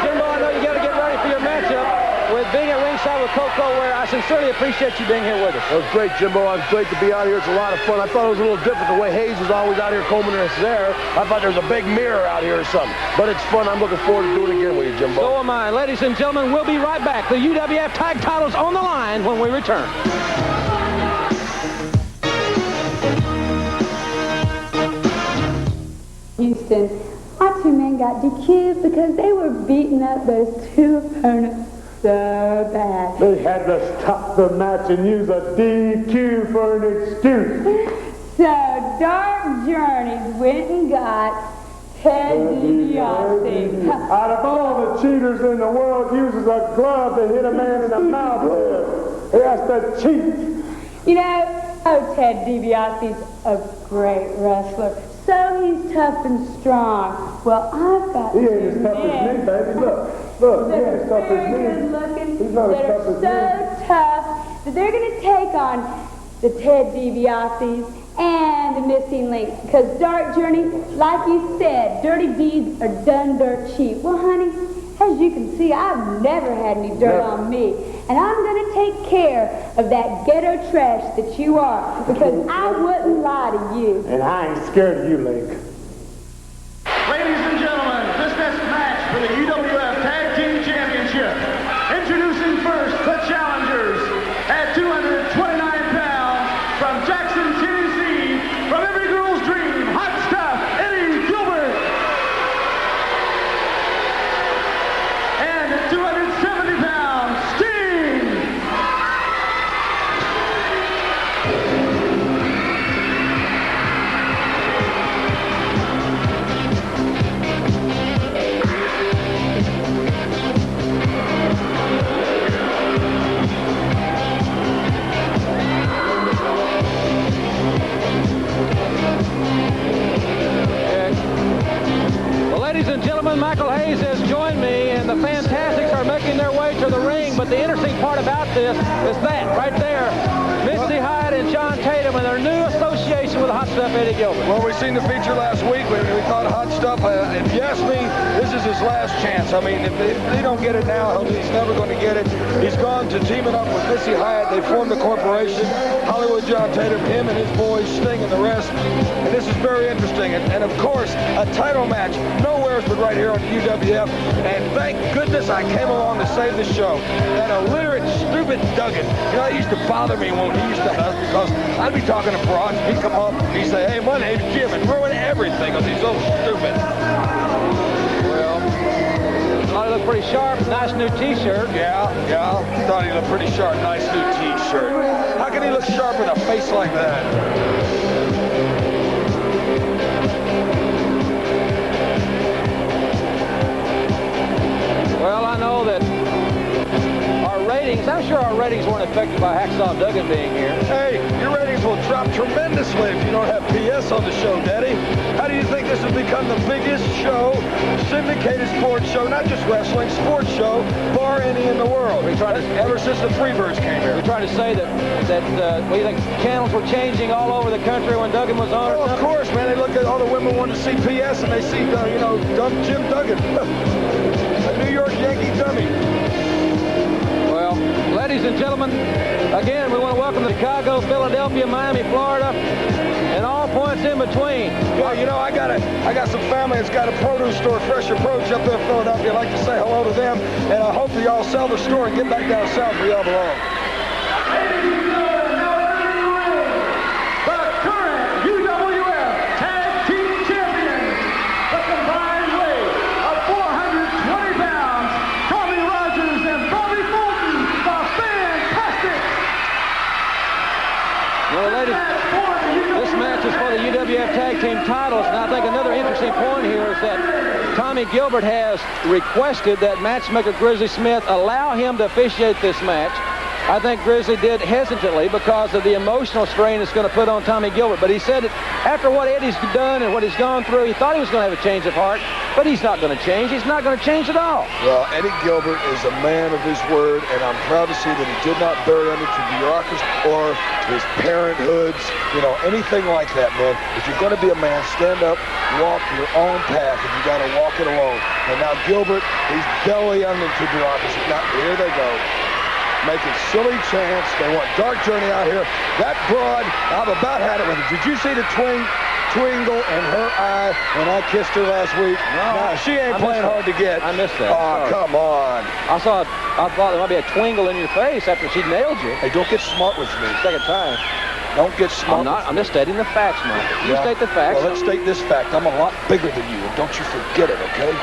Jimbo, I know you got to get ready for your matchup with being at ringside with Coco, where I sincerely appreciate you being here with us. It was great, Jimbo. It was great to be out here. It's a lot of fun. I thought it was a little different the way Hayes was always out here combing his hair. I thought there was a big mirror out here or something. But it's fun. I'm looking forward to doing it again with you, Jimbo. So am I. Ladies and gentlemen, we'll be right back. The UWF tag titles on the line when we return. Houston, our two men got DQ'd because they were beating up those two opponents so bad. They had to stop the match and use a DQ for an excuse. So Dark Journeys went and got Ted DiBiase. Out of all the cheaters in the world, uses a glove to hit a man in the mouth with. He has to cheat. You know, Ted DiBiase's a great wrestler. So he's tough and strong. Well, I've got He ain't as tough as me, baby. Look, he ain't as tough as me. Good looking. He's not as tough as me. So tough that they're going to take on the Ted DiBiases and the Missing Link. Because Dark Journey, like you said, dirty deeds are done dirt cheap. Well, honey, as you can see, I've never had any dirt on me. And I'm going to take care of that ghetto trash that you are, because I wouldn't lie to you. And I ain't scared of you, Link. Ladies and gentlemen, this next match for the UWF Tag Team Championship. Introducing first the challengers at 229 pounds from Jackson, Tennessee, from every girl's dream, hot stuff, Eddie Gilbert. And at 230 But the interesting part about this is that right there, Missy Hyatt and John Tatum and their new association with the Hot Stuff Eddie Gilbert. Well, we seen the feature last week when we thought Hot Stuff. If you ask me, this is his last chance. I mean, if they don't get it now, he's never going to get it. He's gone to teaming up with Missy Hyatt. They formed a corporation, Hollywood John Tatum, him and his boys, Sting and the rest. And this is very interesting. And of course, a title match nowhere but right here on UWF. And thank goodness I came along to save the show. That illiterate, stupid Duggan. You know, it used to bother me when he used to us because I'd be talking to broads. He'd come up, he'd say, "Hey, my name's Jim," and ruin everything because he's so stupid. Well, thought he looked pretty sharp. Nice new T-shirt. Yeah. Thought he looked pretty sharp. Nice new T-shirt. How can he look sharp with a face like that? Well, I know that our ratings, I'm sure our ratings weren't affected by Hacksaw Duggan being here. Hey, your ratings will drop tremendously if you don't have PS on the show, Daddy. How do you think this has become the biggest show, syndicated sports show, not just wrestling, sports show, bar any in the world? Ever since the Freebirds came here. We're trying to say that what do you think, channels were changing all over the country when Duggan was on? Oh, of course, man. They look at all the women want to see PS and they see, Jim Duggan. A New York Yankee dummy. Well, ladies and gentlemen, again, we want to welcome Chicago, Philadelphia, Miami, Florida, and all points in between. Yeah, you know, I got some family that's got a produce store, Fresher Produce, up there in Philadelphia. I'd like to say hello to them, and I hope that y'all sell the store and get back down south where y'all belong. The current UWF Tag Team Champions, the combined weight of 420 pounds, Tommy Rogers and Bobby Fulton, the Fantastic. Well, ladies, this match is for the UWF Tag Team titles, and I think another interesting point here is that Tommy Gilbert has requested that matchmaker Grizzly Smith allow him to officiate this match. I think Grizzly did hesitantly because of the emotional strain it's going to put on Tommy Gilbert. But he said that after what Eddie's done and what he's gone through, he thought he was going to have a change of heart, but he's not going to change. He's not going to change at all. Well, Eddie Gilbert is a man of his word, and I'm proud to see that he did not bury under to bureaucracy or his parenthoods, anything like that, man. If you're going to be a man, stand up, walk your own path, and you got to walk it alone. And now Gilbert, he's belly under to bureaucracy. Now, here they go. Making silly chants. They want Dark Journey out here. That broad, I've about had it with her. Did you see the twinkle in her eye when I kissed her last week? No, she ain't playing hard to get. I missed that. Oh, come on. I thought there might be a twinkle in your face after she nailed you. Hey, don't get smart with me. Second time. Don't get smart. I'm just stating the facts, Mike. You state the facts. Well, let's state this fact. I'm a lot bigger than you, and don't you forget it, okay?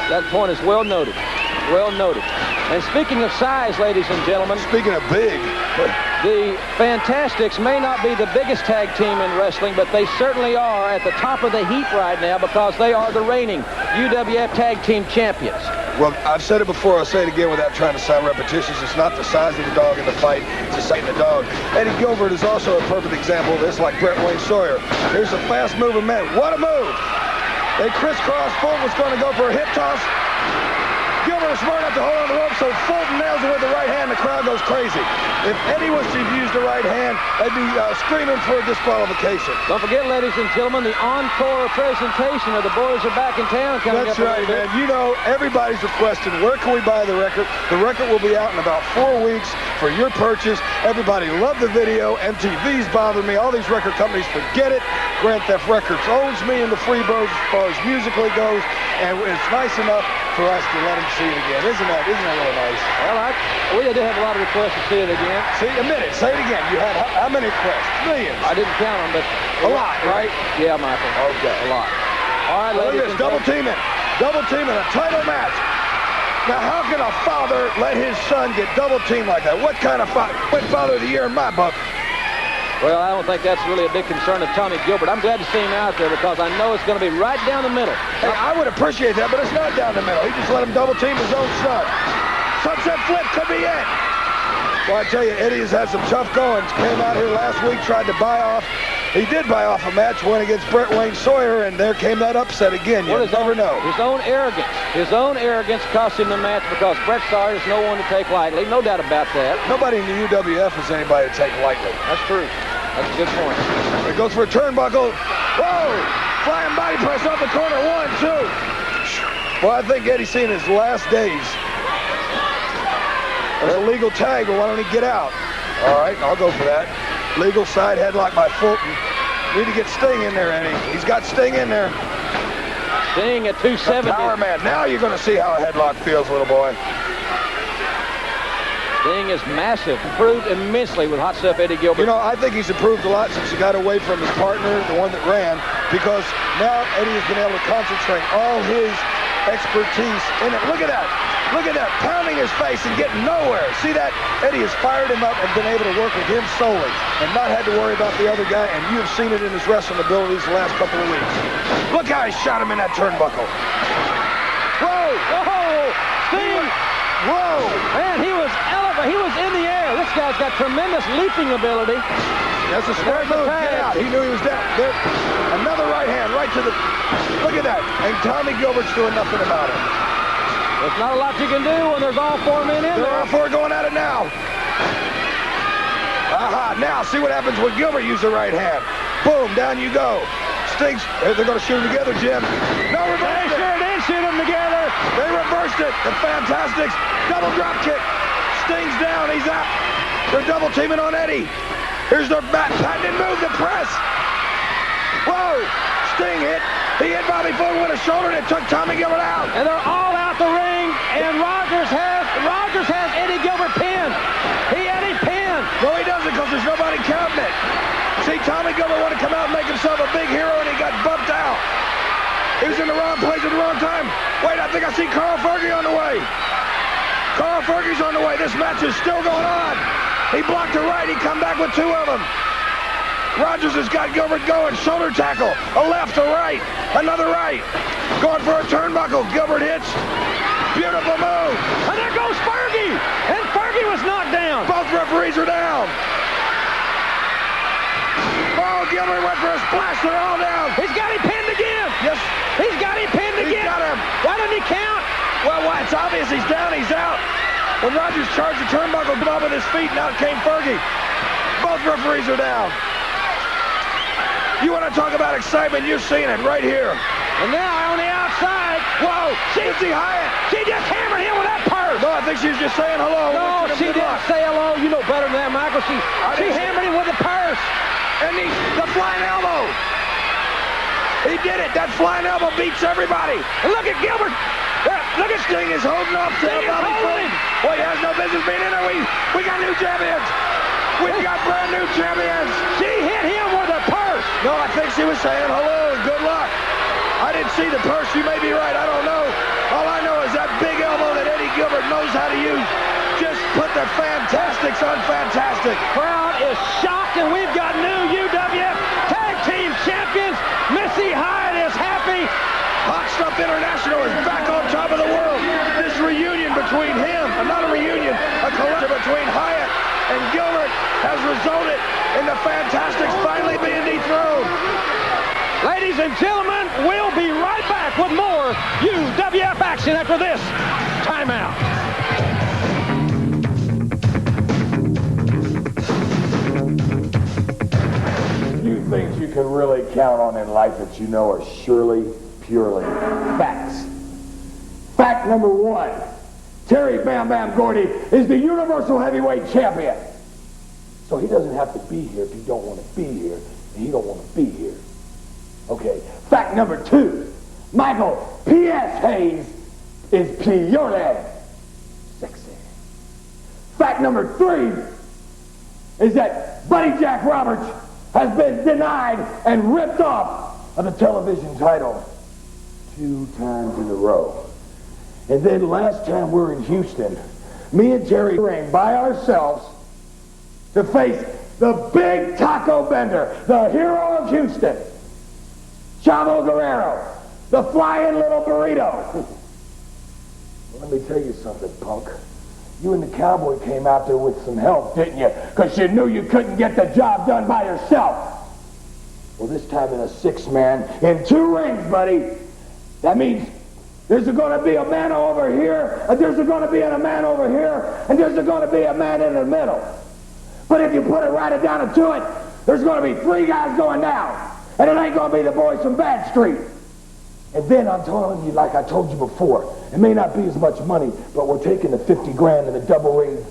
That point is well noted. Well noted. And speaking of size, ladies and gentlemen. Speaking of big. The Fantastics may not be the biggest tag team in wrestling, but they certainly are at the top of the heap right now because they are the reigning UWF Tag Team Champions. Well, I've said it before, I'll say it again without trying to sound repetitious. It's not the size of the dog in the fight, it's the size of the dog. Eddie Gilbert is also a perfect example of this, like Wayne Sawyer. Here's a fast-moving man. What a move! They crisscross. Fulton was going to go for a hip toss. Gilbert is smart enough to hold on the rope, so Fulton nails it with the right hand. The crowd goes crazy. If Eddie was to use the right hand, they'd be screaming for a disqualification. Don't forget, ladies and gentlemen, the encore presentation of The Boys Are Back in Town coming up. That's right, man. You know, everybody's requesting, where can we buy the record? The record will be out in about 4 weeks for your purchase. Everybody loved the video. MTV's bothering me. All these record companies, forget it. Grand Theft Records owns me and the Freebirds as far as musically goes, and it's nice enough for us to let them see it again. Isn't that really nice? Well, we did have a lot of requests to see it again. See, a minute. Say it again. You had how many requests? Millions. I didn't count them, but a lot, right? Yeah, Michael. Okay. A lot. All right, ladies and double teaming. Double teaming, a title match. Now, how can a father let his son get double teamed like that? What kind of father of the year in my book? Well, I don't think that's really a big concern of Tommy Gilbert. I'm glad to see him out there because I know it's going to be right down the middle. Hey, I would appreciate that, but it's not down the middle. He just let him double team his own son. Sunset flip could be it. Well, I tell you, Eddie has had some tough goings. Came out here last week, tried to buy off He did buy off a match, went against Wayne Sawyer, and there came that upset again. You never know. His own arrogance cost him the match because Brett Sawyer is no one to take lightly. No doubt about that. Nobody in the UWF is anybody to take lightly. That's true. That's a good point. He goes for a turnbuckle. Whoa! Flying body press off the corner. 1, 2. Well, I think Eddie's seen his last days. There's a legal tag, but why don't he get out? All right, I'll go for that. Legal side headlock by Fulton. Need to get Sting in there, Eddie. He's got Sting in there. Sting at 270. Power man. Now you're going to see how a headlock feels, little boy. Sting is massive. Improved immensely with Hot Stuff Eddie Gilbert. You know, I think he's improved a lot since he got away from his partner, the one that ran, because now Eddie has been able to concentrate all his expertise in it. Look at that. Look at that. Pounding his face and getting nowhere. See that? Eddie has fired him up and been able to work with him solely and not had to worry about the other guy, and you have seen it in his wrestling abilities the last couple of weeks. Look how he shot him in that turnbuckle. Whoa! Whoa! Sting! Whoa! Man, he was in the air. This guy's got tremendous leaping ability. That's a smart move. Get out. He knew he was down. There. Another right hand right to the... Look at that. And Tommy Gilbert's doing nothing about it. There's not a lot you can do when there's all 4 men in there. There are 4 going at it now. Aha. Now, see what happens when Gilbert uses the right hand. Boom. Down you go. Sting's... They're going to shoot him together, Jim. No, reverse. They sure did shoot him together. They reversed it. The Fantastics. Double drop kick. Sting's down. He's out. They're double teaming on Eddie. Here's their patented move, the press. Whoa. Sting hit. He hit Bobby Fulton with a shoulder and it took Tommy Gilbert out. And they're all out the ring. And Rogers has Eddie Gilbert pinned. Eddie pinned. No, he doesn't because there's nobody counting it. See, Tommy Gilbert wanted to come out and make himself a big hero and he got bumped out. He was in the wrong place at the wrong time. Wait, I think I see Carl Fergie on the way. Carl Fergie's on the way. This match is still going on. He blocked a right. He come back with 2 of them. Rogers has got Gilbert going. Shoulder tackle. A left, a right. Another right. Going for a turnbuckle. Gilbert hits. Beautiful move. And there goes Fergie. And Fergie was knocked down. Both referees are down. Oh, Gilbert went for a splash. They're all down. He's got him pinned again. Yes. He's got him pinned again. He's got him. Why didn't he count? Well, it's obvious he's down. He's out. When Rogers charged the turnbuckle, come up with his feet, and out came Fergie. Both referees are down. You want to talk about excitement? You're seeing it right here. And now on the outside, whoa, Missy Hyatt. She just hammered him with that purse. No, I think she was just saying hello. No, she didn't say hello. You know better than that, Michael. She hammered him with the purse. And the flying elbow. He did it. That flying elbow beats everybody. And look at Gilbert. Look at Sting is holding off to Bobby Fulton. Well, he has no business being in there. We got new champions. We've got brand new champions. She hit him with a purse. No, I think she was saying hello and good luck. I didn't see the purse. You may be right. I don't know. All I know is that big elbow that Eddie Gilbert knows how to use. Just put the Fantastics on Fantastic. Crowd is shocked, and we've got new UWF Tag Team Champions. Missy Hyatt is happy. Hot Stuff International is back on top of the world. This reunion between him, not a reunion, a collision between Hyatt and Gilbert has resulted in the Fantastics finally being dethroned. Ladies and gentlemen, we'll be right back with more UWF action after this timeout. Few things you can really count on in life that you know are surely, purely facts. Fact number 1, Terry Bam Bam Gordy is the Universal Heavyweight Champion. So he doesn't have to be here if he don't want to be here, and he don't want to be here. Okay, fact number 2, Michael P.S. Hayes is purely sexy. Fact number 3 is that Buddy Jack Roberts has been denied and ripped off of the television title 2 times in a row. And then last time we were in Houston, me and Terry ran by ourselves to face the big taco bender, the hero of Houston, Chavo Guerrero, the flying little burrito. Let me tell you something, punk. You and the cowboy came out there with some help, didn't you? Because you knew you couldn't get the job done by yourself. Well, this time in a 6-man in 2 rings, buddy. That means there's going to be a man over here, and there's going to be a man over here, and there's going to be a man in the middle. But if you put it right down to it, there's going to be 3 guys going down. And it ain't going to be the boys from Bad Street. And then I'm telling you, like I told you before, it may not be as much money, but we're taking the 50 grand and the double ring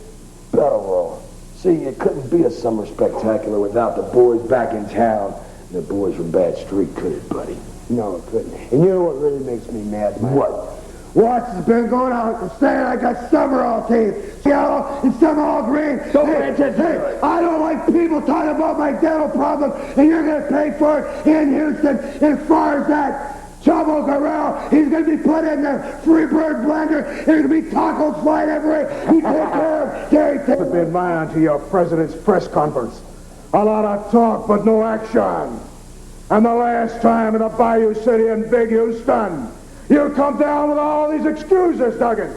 battle roll. See, it couldn't be a summer spectacular without the boys back in town. And the boys from Bad Street, could it, buddy? No, it couldn't. And you know what really makes me mad, man? What? Watch has been going out and saying I got Summerall team. Yellow and Summerall green. Hey, I don't like people talking about my dental problem, and you're going to pay for it in Houston. As far as that, Chavo Guerrero, he's going to be put in the Freebird blender. There's going to be tacos flying everywhere. You take care of Terry Tatum. I've been mine to your president's press conference. A lot of talk, but no action. And the last time in the Bayou City in Big Houston, you come down with all these excuses, Duggan.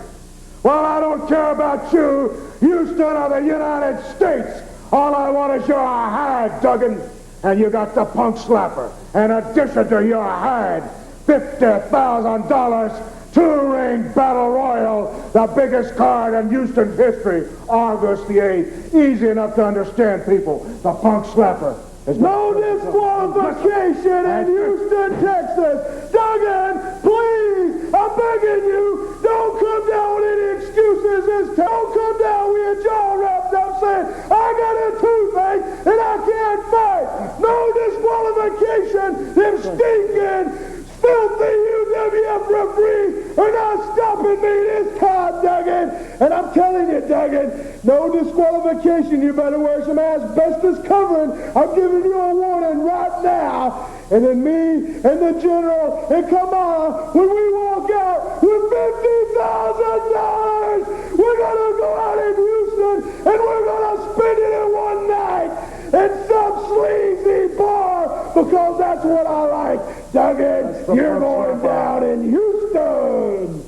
Well, I don't care about you, Houston or the United States. All I want is your hide, Duggan. And you got the punk slapper. In addition to your hide, $50,000, 2-ring battle royal, the biggest card in Houston history, August the 8th. Easy enough to understand, people. The punk slapper. No disqualification in Houston, Texas. Duggan, please, I'm begging you, don't come down with any excuses this time. Don't come down with your jaw wrapped up saying, I got a toothache and I can't fight. No disqualification. Them stinking, filthy UWF referees are not stopping me this time, Duggan. And I'm telling you, Duggan, no disqualification. You better wear some asbestos covering. I'm giving you a warning right now. And then me and the general and Kamala, when we walk out with $50,000, we're going to go out in Houston and we're going to spend it in one night in some sleazy bar, because that's what I like. Duggan, you're going down in Houston.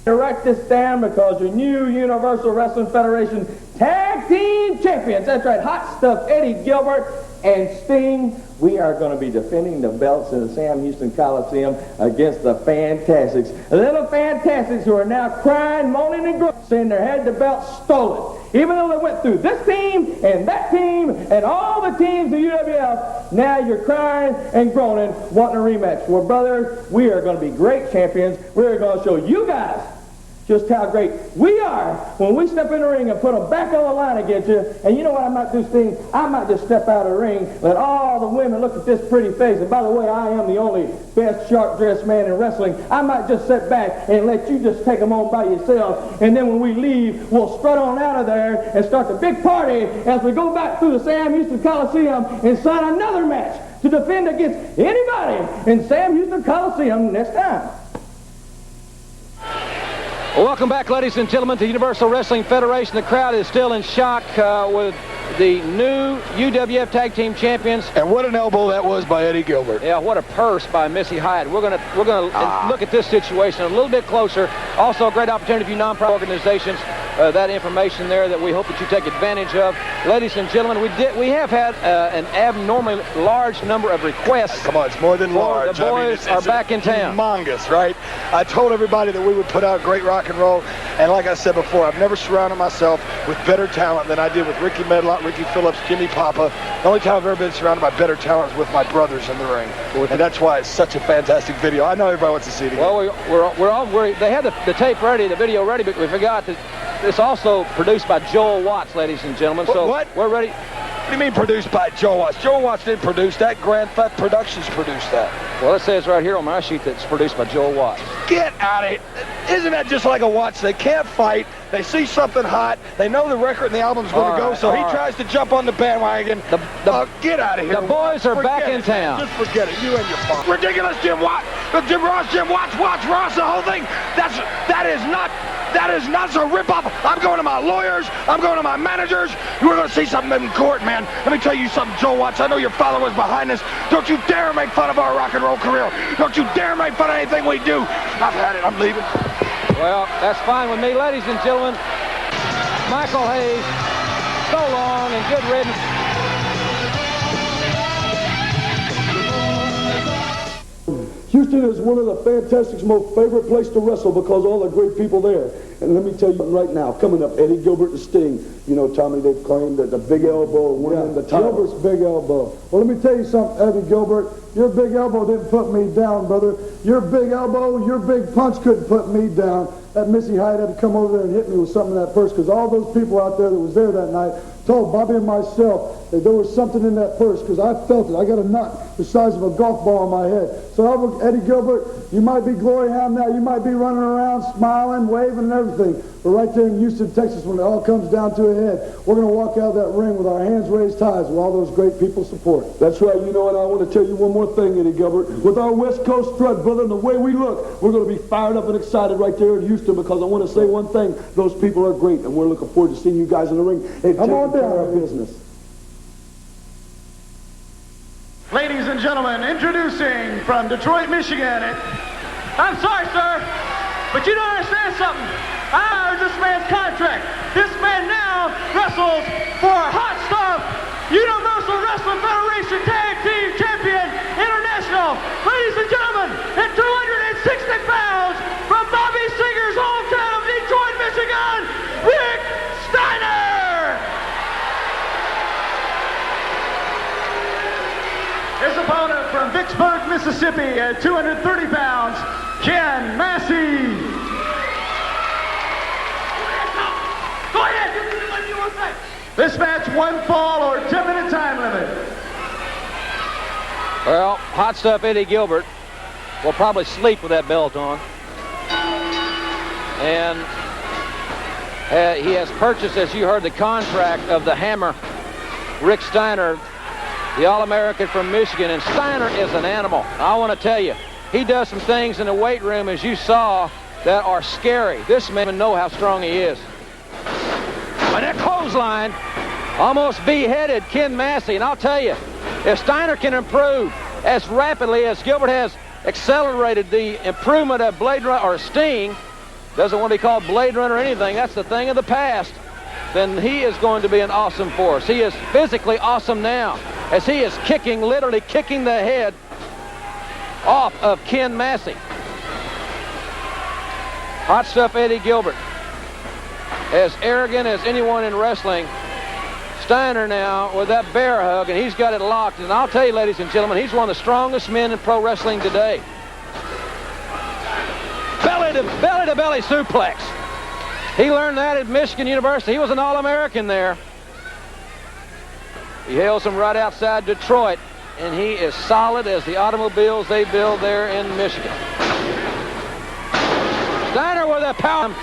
Direct this down because your new Universal Wrestling Federation Tag Team Champions. That's right, Hot Stuff Eddie Gilbert and Sting. We are going to be defending the belts in the Sam Houston Coliseum against the Fantastics. The little Fantastics who are now crying, moaning, and groaning, saying they had the belts stolen. Even though they went through this team and that team and all the teams of UWF, now you're crying and groaning, wanting a rematch. Well, brother, we are going to be great champions. We're going to show you guys just how great we are when we step in the ring and put them back on the line against you. And you know what I might do, Sting? I might just step out of the ring, let all the women look at this pretty face. And by the way, I am the only best sharp-dressed man in wrestling. I might just sit back and let you just take them on by yourself. And then when we leave, we'll strut on out of there and start the big party as we go back through the Sam Houston Coliseum and sign another match to defend against anybody in Sam Houston Coliseum next time. Welcome back, ladies and gentlemen, to Universal Wrestling Federation. The crowd is still in shock with the new UWF Tag Team Champions. And what an elbow that was by Eddie Gilbert. Yeah, what a purse by Missy Hyatt. We're gonna look at this situation a little bit closer. Also, a great opportunity for you non-profit organizations. That information there that we hope that you take advantage of. Ladies and gentlemen, we have had an abnormally large number of requests. Come on, it's more than large. The boys are back in town. Humongous, right? I told everybody that we would put out great rock and roll, and like I said before, I've never surrounded myself with better talent than I did with Ricky Medlock, Ricky Phillips, Jimmy Papa. The only time I've ever been surrounded by better talent is with my brothers in the ring, and that's why it's such a fantastic video. I know everybody wants to see it again. Well, they had the tape ready, the video ready, but we forgot that it's also produced by Joel Watts, ladies and gentlemen. What? We're ready. What do you mean produced by Joel Watts? Joel Watts didn't produce that. Grand Theft Productions produced that. Well, it says right here on my sheet that it's produced by Joel Watts. Get out of it. Isn't that just like a Watts? They can't fight. They see something hot. They know the record and the album's going to go, so he tries to jump on the bandwagon. Get out of here. The boys are back in town. Just forget it. You and your father. Ridiculous, Jim Watts. Jim Watts, the whole thing. That is not a rip-off. I'm going to my lawyers. I'm going to my managers. We're going to see something in court, man. Let me tell you something, Joe Watts. I know your father was behind this. Don't you dare make fun of our rock and roll career. Don't you dare make fun of anything we do. I've had it. I'm leaving. Well, that's fine with me. Ladies and gentlemen, Michael Hayes, so long and good riddance. Houston is one of the fantastic, most favorite place to wrestle because all the great people there. And let me tell you right now, coming up, Eddie Gilbert and Sting. You know, Tommy, they've claimed that the big elbow winning the title. Gilbert's big elbow. Well, let me tell you something, Eddie Gilbert. Your big elbow didn't put me down, brother. Your big elbow, your big punch couldn't put me down. That Missy Hyatt had to come over there and hit me with something in that purse because all those people out there that was there that night told Bobby and myself that there was something in that purse because I felt it. I got a nut the size of a golf ball on my head. So, Eddie Gilbert, you might be glory hound now. You might be running around smiling, waving, and everything. But right there in Houston, Texas, when it all comes down to a head, we're going to walk out of that ring with our hands raised high with all those great people support. That's right. You know, and I want to tell you one more thing, Eddie Gilbert. With our West Coast strut, brother, and the way we look, we're going to be fired up and excited right there in Houston because I want to say one thing. Those people are great, and we're looking forward to seeing you guys in the ring and Come on taking care down. of business. Ladies and gentlemen, introducing from Detroit, Michigan. I'm sorry, sir, but you don't understand something. I heard this man's contract. This man now wrestles for Hot Stuff Universal Wrestling Federation Tag Team Champion International. Ladies and gentlemen, at 260 pounds from Bobby Singer's hometown of Detroit, Michigan, Rick Steiner. His opponent from Vicksburg, Mississippi at 230 pounds, Ken Massey. Go ahead, do what you want to say. This match, 1 fall or 10-minute time limit. Well, Hot Stuff Eddie Gilbert will probably sleep with that belt on. And he has purchased, as you heard, the contract of the Hammer, Rick Steiner, the All-American from Michigan. And Steiner is an animal. I want to tell you, he does some things in the weight room, as you saw, that are scary. This man doesn't know how strong he is. And that clothesline almost beheaded Ken Massey. And I'll tell you, if Steiner can improve as rapidly as Gilbert has accelerated the improvement of Blade Runner, or Sting, doesn't want to be called Blade Runner or anything, that's the thing of the past, then he is going to be an awesome force. He is physically awesome now, as he is kicking, literally kicking the head off of Ken Massey. Hot Stuff Eddie Gilbert, as arrogant as anyone in wrestling. Steiner now with that bear hug, and he's got it locked. And I'll tell you, ladies and gentlemen, he's one of the strongest men in pro wrestling today. Belly-to-belly suplex. He learned that at Michigan University. He was an All-American there. He hails from right outside Detroit, and he is solid as the automobiles they build there in Michigan. Steiner with a power,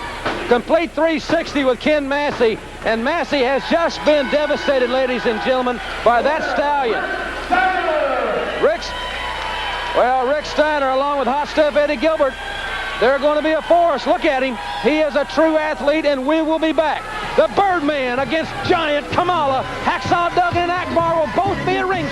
complete 360 with Ken Massey, and Massey has just been devastated, ladies and gentlemen, by that stallion. Rick Steiner, along with Hot Stuff Eddie Gilbert, they're going to be a force. Look at him. He is a true athlete, and we will be back. The Birdman against Giant Kamala. Hacksaw Duggan and Akbar will both be in ring.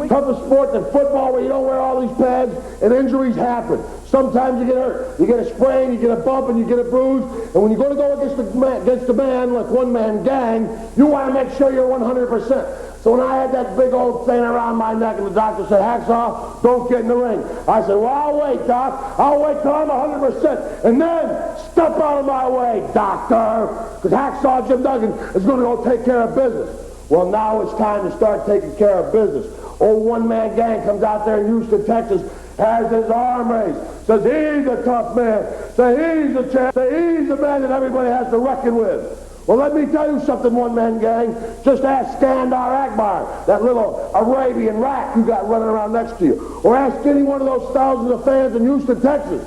Toughest sport than football, where you don't wear all these pads and injuries happen. Sometimes you get hurt. You get a sprain, you get a bump, and you get a bruise. And when you go to go against the man, like one-man gang, you want to make sure you're 100%. So when I had that big old thing around my neck and the doctor said, Hacksaw, don't get in the ring, I said, well, I'll wait, Doc. I'll wait till I'm 100%. And then step out of my way, doctor. Because Hacksaw Jim Duggan is going to go take care of business. Well, now it's time to start taking care of business. Old one-man gang comes out there in Houston, Texas, has his arm raised, says he's a tough man, say he's a champ, say he's the man that everybody has to reckon with. Well, let me tell you something, one-man gang. Just ask Skandor Akbar, that little Arabian rat you got running around next to you. Or ask any one of those thousands of fans in Houston, Texas.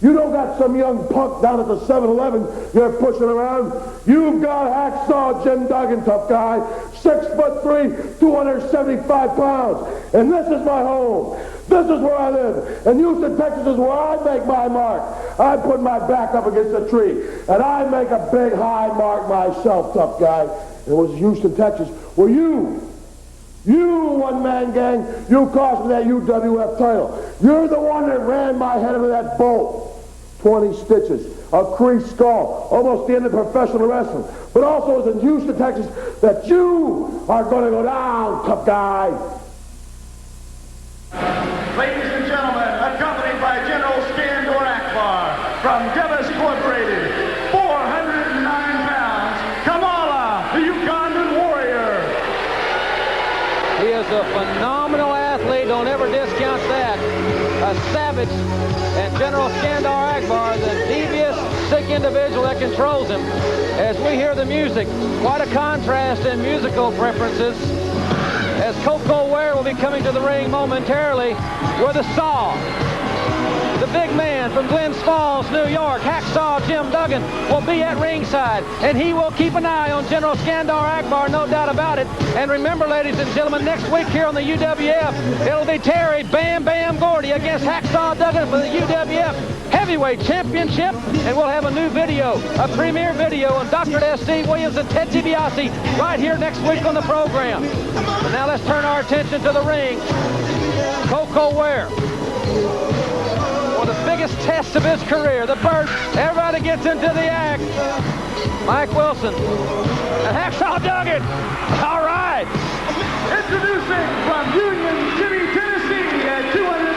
You don't got some young punk down at the 7-Eleven you're pushing around. You've got Hacksaw Jim Duggan, tough guy, 6'3", 275 pounds. And this is my home. This is where I live. And Houston, Texas is where I make my mark. I put my back up against a tree, and I make a big high mark myself, tough guy. And it was Houston, Texas, where you one-man gang, you cost me that UWF title. You're the one that ran my head into that bolt. 20 stitches, a creased skull, almost the end of professional wrestling. But also it's in Houston, Texas, that you are going to go down, tough guy. Ladies and gentlemen, accompanied by from Devis Incorporated, 409 pounds, Kamala, the Ugandan warrior. He is a phenomenal athlete. Don't ever discount that. A savage. And General Skandor Akbar, the devious, sick individual that controls him. As we hear the music, quite a contrast in musical preferences. As Coco Ware will be coming to the ring momentarily with a saw. The big man from Glens Falls, New York, Hacksaw Jim Duggan, will be at ringside, and he will keep an eye on General Skandor Akbar, no doubt about it. And remember, ladies and gentlemen, next week here on the UWF, it'll be Terry Bam Bam Gordy against Hacksaw Duggan for the UWF Heavyweight Championship, and we'll have a new video, a premiere video on Dr. Steve Williams and Ted DiBiase right here next week on the program. But now let's turn our attention to the ring. Coco Ware. The biggest test of his career, the bird. Everybody gets into the act. Mike Wilson and Hacksaw Duggan. All right. Introducing from Union City, Tennessee at 200